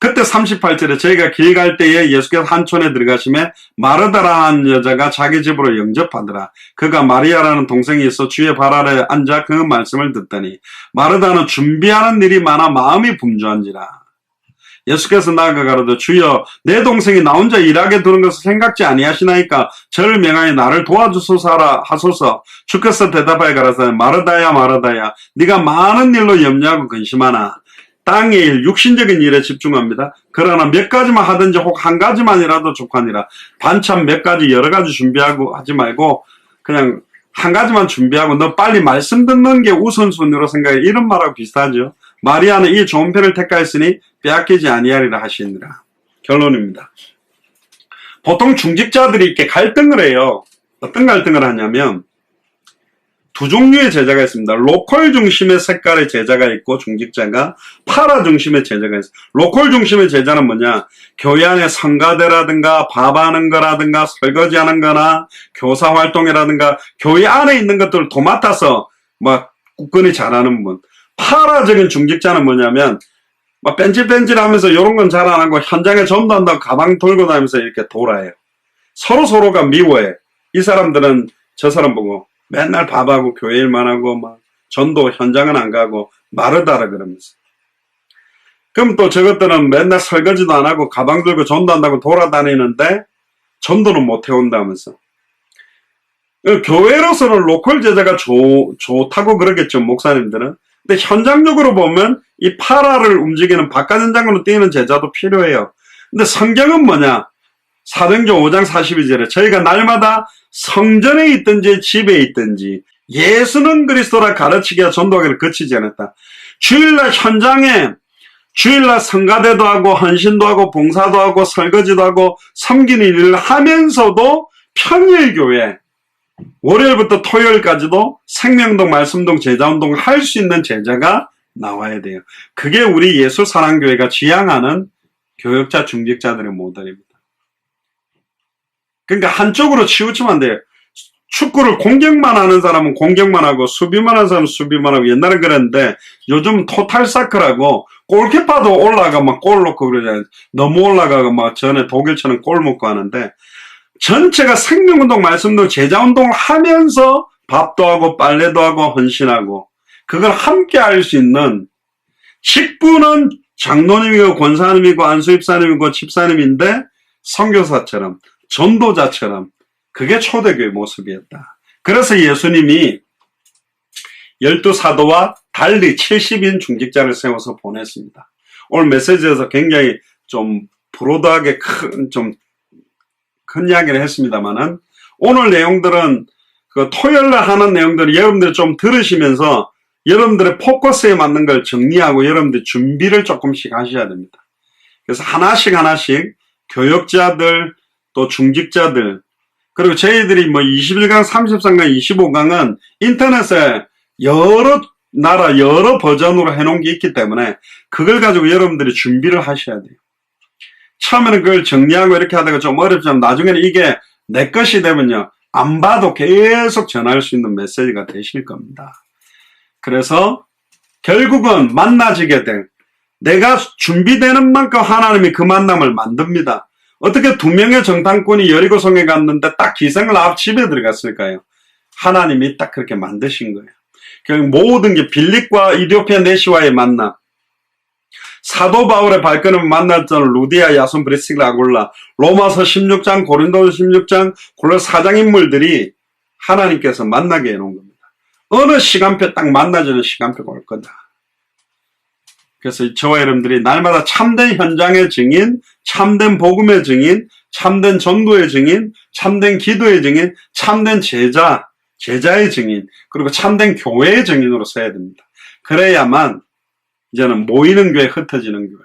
S1: 그때 38절에 저희가 길 갈 때에 예수께서 한 촌에 들어가시매 마르다라 한 여자가 자기 집으로 영접하더라. 그가 마리아라는 동생이 있어 주의 발 아래 앉아 그 말씀을 듣더니 마르다는 준비하는 일이 많아 마음이 분주한지라. 예수께서 나아가 가로되 주여 내 동생이 나 혼자 일하게 두는 것을 생각지 아니하시나이까 저를 명하여 나를 도와주소서 하소서. 주께서 대답하여 가라사대 마르다야 마르다야 네가 많은 일로 염려하고 근심하나 땅의 일, 육신적인 일에 집중합니다. 그러나 몇 가지만 하든지 혹 한 가지만이라도 족하니라. 반찬 몇 가지 여러 가지 준비하고 하지 말고 그냥 한 가지만 준비하고 너 빨리 말씀 듣는 게 우선순위로 생각해. 이런 말하고 비슷하죠. 마리아는 이 좋은 편을 택하였으니 빼앗기지 아니하리라 하시니라. 결론입니다. 보통 중직자들이 이렇게 갈등을 해요. 어떤 갈등을 하냐면 두 종류의 제자가 있습니다. 로컬 중심의 색깔의 제자가 있고 중직자가 파라 중심의 제자가 있어요. 로컬 중심의 제자는 뭐냐? 교회 안에 성가대라든가 밥하는 거라든가 설거지하는 거나 교사 활동이라든가 교회 안에 있는 것들을 도맡아서 막 굳건히 잘하는 분. 파라적인 중직자는 뭐냐면 막 뺀질뺀질하면서 이런 건 잘 안 하고 현장에 전도한다고 가방 들고 다니면서 이렇게 돌아요. 서로가 미워해. 이 사람들은 저 사람 보고 맨날 밥하고 교회 일만 하고 막 전도 현장은 안 가고 마르다라 그러면서. 그럼 또 저것들은 맨날 설거지도 안 하고 가방 들고 전도한다고 돌아다니는데 전도는 못 해온다면서. 교회로서는 로컬 제자가 좋다고 그러겠죠, 목사님들은. 근데 현장적으로 보면 이 파라를 움직이는 바깥 현장으로 뛰는 제자도 필요해요. 근데 성경은 뭐냐? 사도행전 5장 42절에 저희가 날마다 성전에 있든지 집에 있든지 예수는 그리스도라 가르치기와 전도하기를 그치지 않았다. 주일날 현장에 주일날 성가대도 하고 헌신도 하고 봉사도 하고 설거지도 하고 섬기는 일을 하면서도 평일교회 월요일부터 토요일까지도 생명동 말씀동 제자운동 할 수 있는 제자가 나와야 돼요. 그게 우리 예수사랑교회가 지향하는 교역자 중직자들의 모델입니다. 그러니까 한쪽으로 치우치면 안 돼요. 축구를 공격만 하는 사람은 공격만 하고 수비만 하는 사람은 수비만 하고 옛날엔 그랬는데 요즘 토탈사크라고 골키퍼도 올라가 막 골 넣고 그러잖아요. 너무 올라가고 막 전에 독일처럼 골 먹고 하는데 전체가 생명운동, 말씀운동, 제자운동을 하면서 밥도 하고 빨래도 하고 헌신하고 그걸 함께 할 수 있는 직분은 장로님이고 권사님이고 안수입사님이고 집사님인데 선교사처럼 전도자처럼 그게 초대교회 모습이었다. 그래서 예수님이 12사도와 달리 70인 중직자를 세워서 보냈습니다. 오늘 메시지에서 굉장히 좀 브로드하게 큰 이야기를 했습니다만은 오늘 내용들은 그 토요일날 하는 내용들을 여러분들이 좀 들으시면서 여러분들의 포커스에 맞는 걸 정리하고 여러분들 준비를 조금씩 하셔야 됩니다. 그래서 하나씩 교역자들 또 중직자들 그리고 저희들이 뭐 21강, 33강, 25강은 인터넷에 여러 나라 여러 버전으로 해놓은 게 있기 때문에 그걸 가지고 여러분들이 준비를 하셔야 돼요. 처음에는 그걸 정리하고 이렇게 하다가 좀 어렵지만 나중에는 이게 내 것이 되면요. 안 봐도 계속 전할 수 있는 메시지가 되실 겁니다. 그래서 결국은 만나지게 될, 내가 준비되는 만큼 하나님이 그 만남을 만듭니다. 어떻게 2명의 정탐꾼이 여리고성에 갔는데 딱 기생을 앞 집에 들어갔을까요? 하나님이 딱 그렇게 만드신 거예요. 결국 모든 게 빌립과 이디오피아 내시와의 만남, 사도 바울의 발걸음을 만났던 루디아, 야손, 브리스길라, 아굴라, 로마서 16장, 고린도서 16장, 골로새 4장 인물들이 하나님께서 만나게 해놓은 겁니다. 어느 시간표 딱 만나주는 시간표가 올 거다. 그래서 저와 여러분들이 날마다 참된 현장의 증인, 참된 복음의 증인, 참된 전도의 증인, 참된 기도의 증인, 참된 제자의 증인, 그리고 참된 교회의 증인으로 서야 됩니다. 그래야만 이제는 모이는 교회, 흩어지는 교회,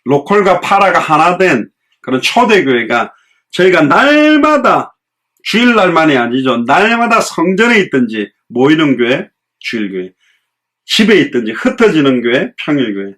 S1: 로컬과 파라가 하나 된 그런 초대교회가 저희가 날마다 주일날만이 아니죠. 날마다 성전에 있든지 모이는 교회, 주일교회, 집에 있든지 흩어지는 교회, 평일교회.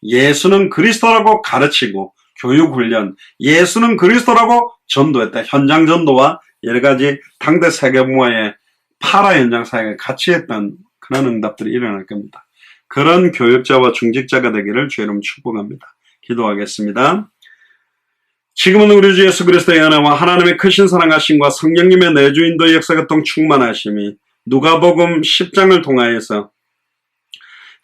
S1: 예수는 그리스도라고 가르치고 교육훈련, 예수는 그리스도라고 전도했다. 현장 전도와 여러 가지 당대 세계문화의 파라 현장 사역을 같이 했던 그런 응답들이 일어날 겁니다. 그런 교역자와 중직자가 되기를 주의 이름으로 축복합니다. 기도하겠습니다. 지금은 우리 주 예수 그리스도의 은혜와 하나님의 크신 사랑하심과 성령님의 내주 인도의 역사교통 충만하심이 누가복음 10장을 통하여서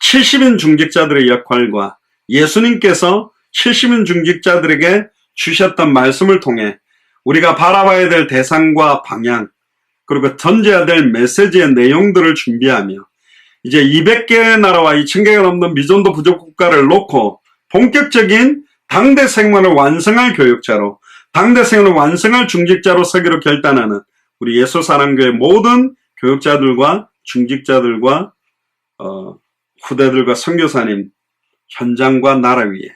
S1: 70인 중직자들의 역할과 예수님께서 70인 중직자들에게 주셨던 말씀을 통해 우리가 바라봐야 될 대상과 방향, 그리고 던져야 될 메시지의 내용들을 준비하며 이제 200개의 나라와 2000개가 넘는 미전도 부족 국가를 놓고 본격적인 당대 생활을 완성할 교육자로, 당대 생활을 완성할 중직자로 서기로 결단하는 우리 예수사랑교회 모든 교육자들과 중직자들과 후대들과 선교사님, 현장과 나라 위에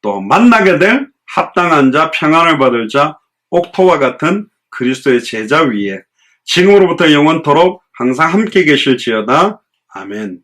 S1: 또 만나게 될 합당한 자, 평안을 받을 자, 옥토와 같은 그리스도의 제자 위에 지금으로부터 영원토록 항상 함께 계실지어다. 아멘.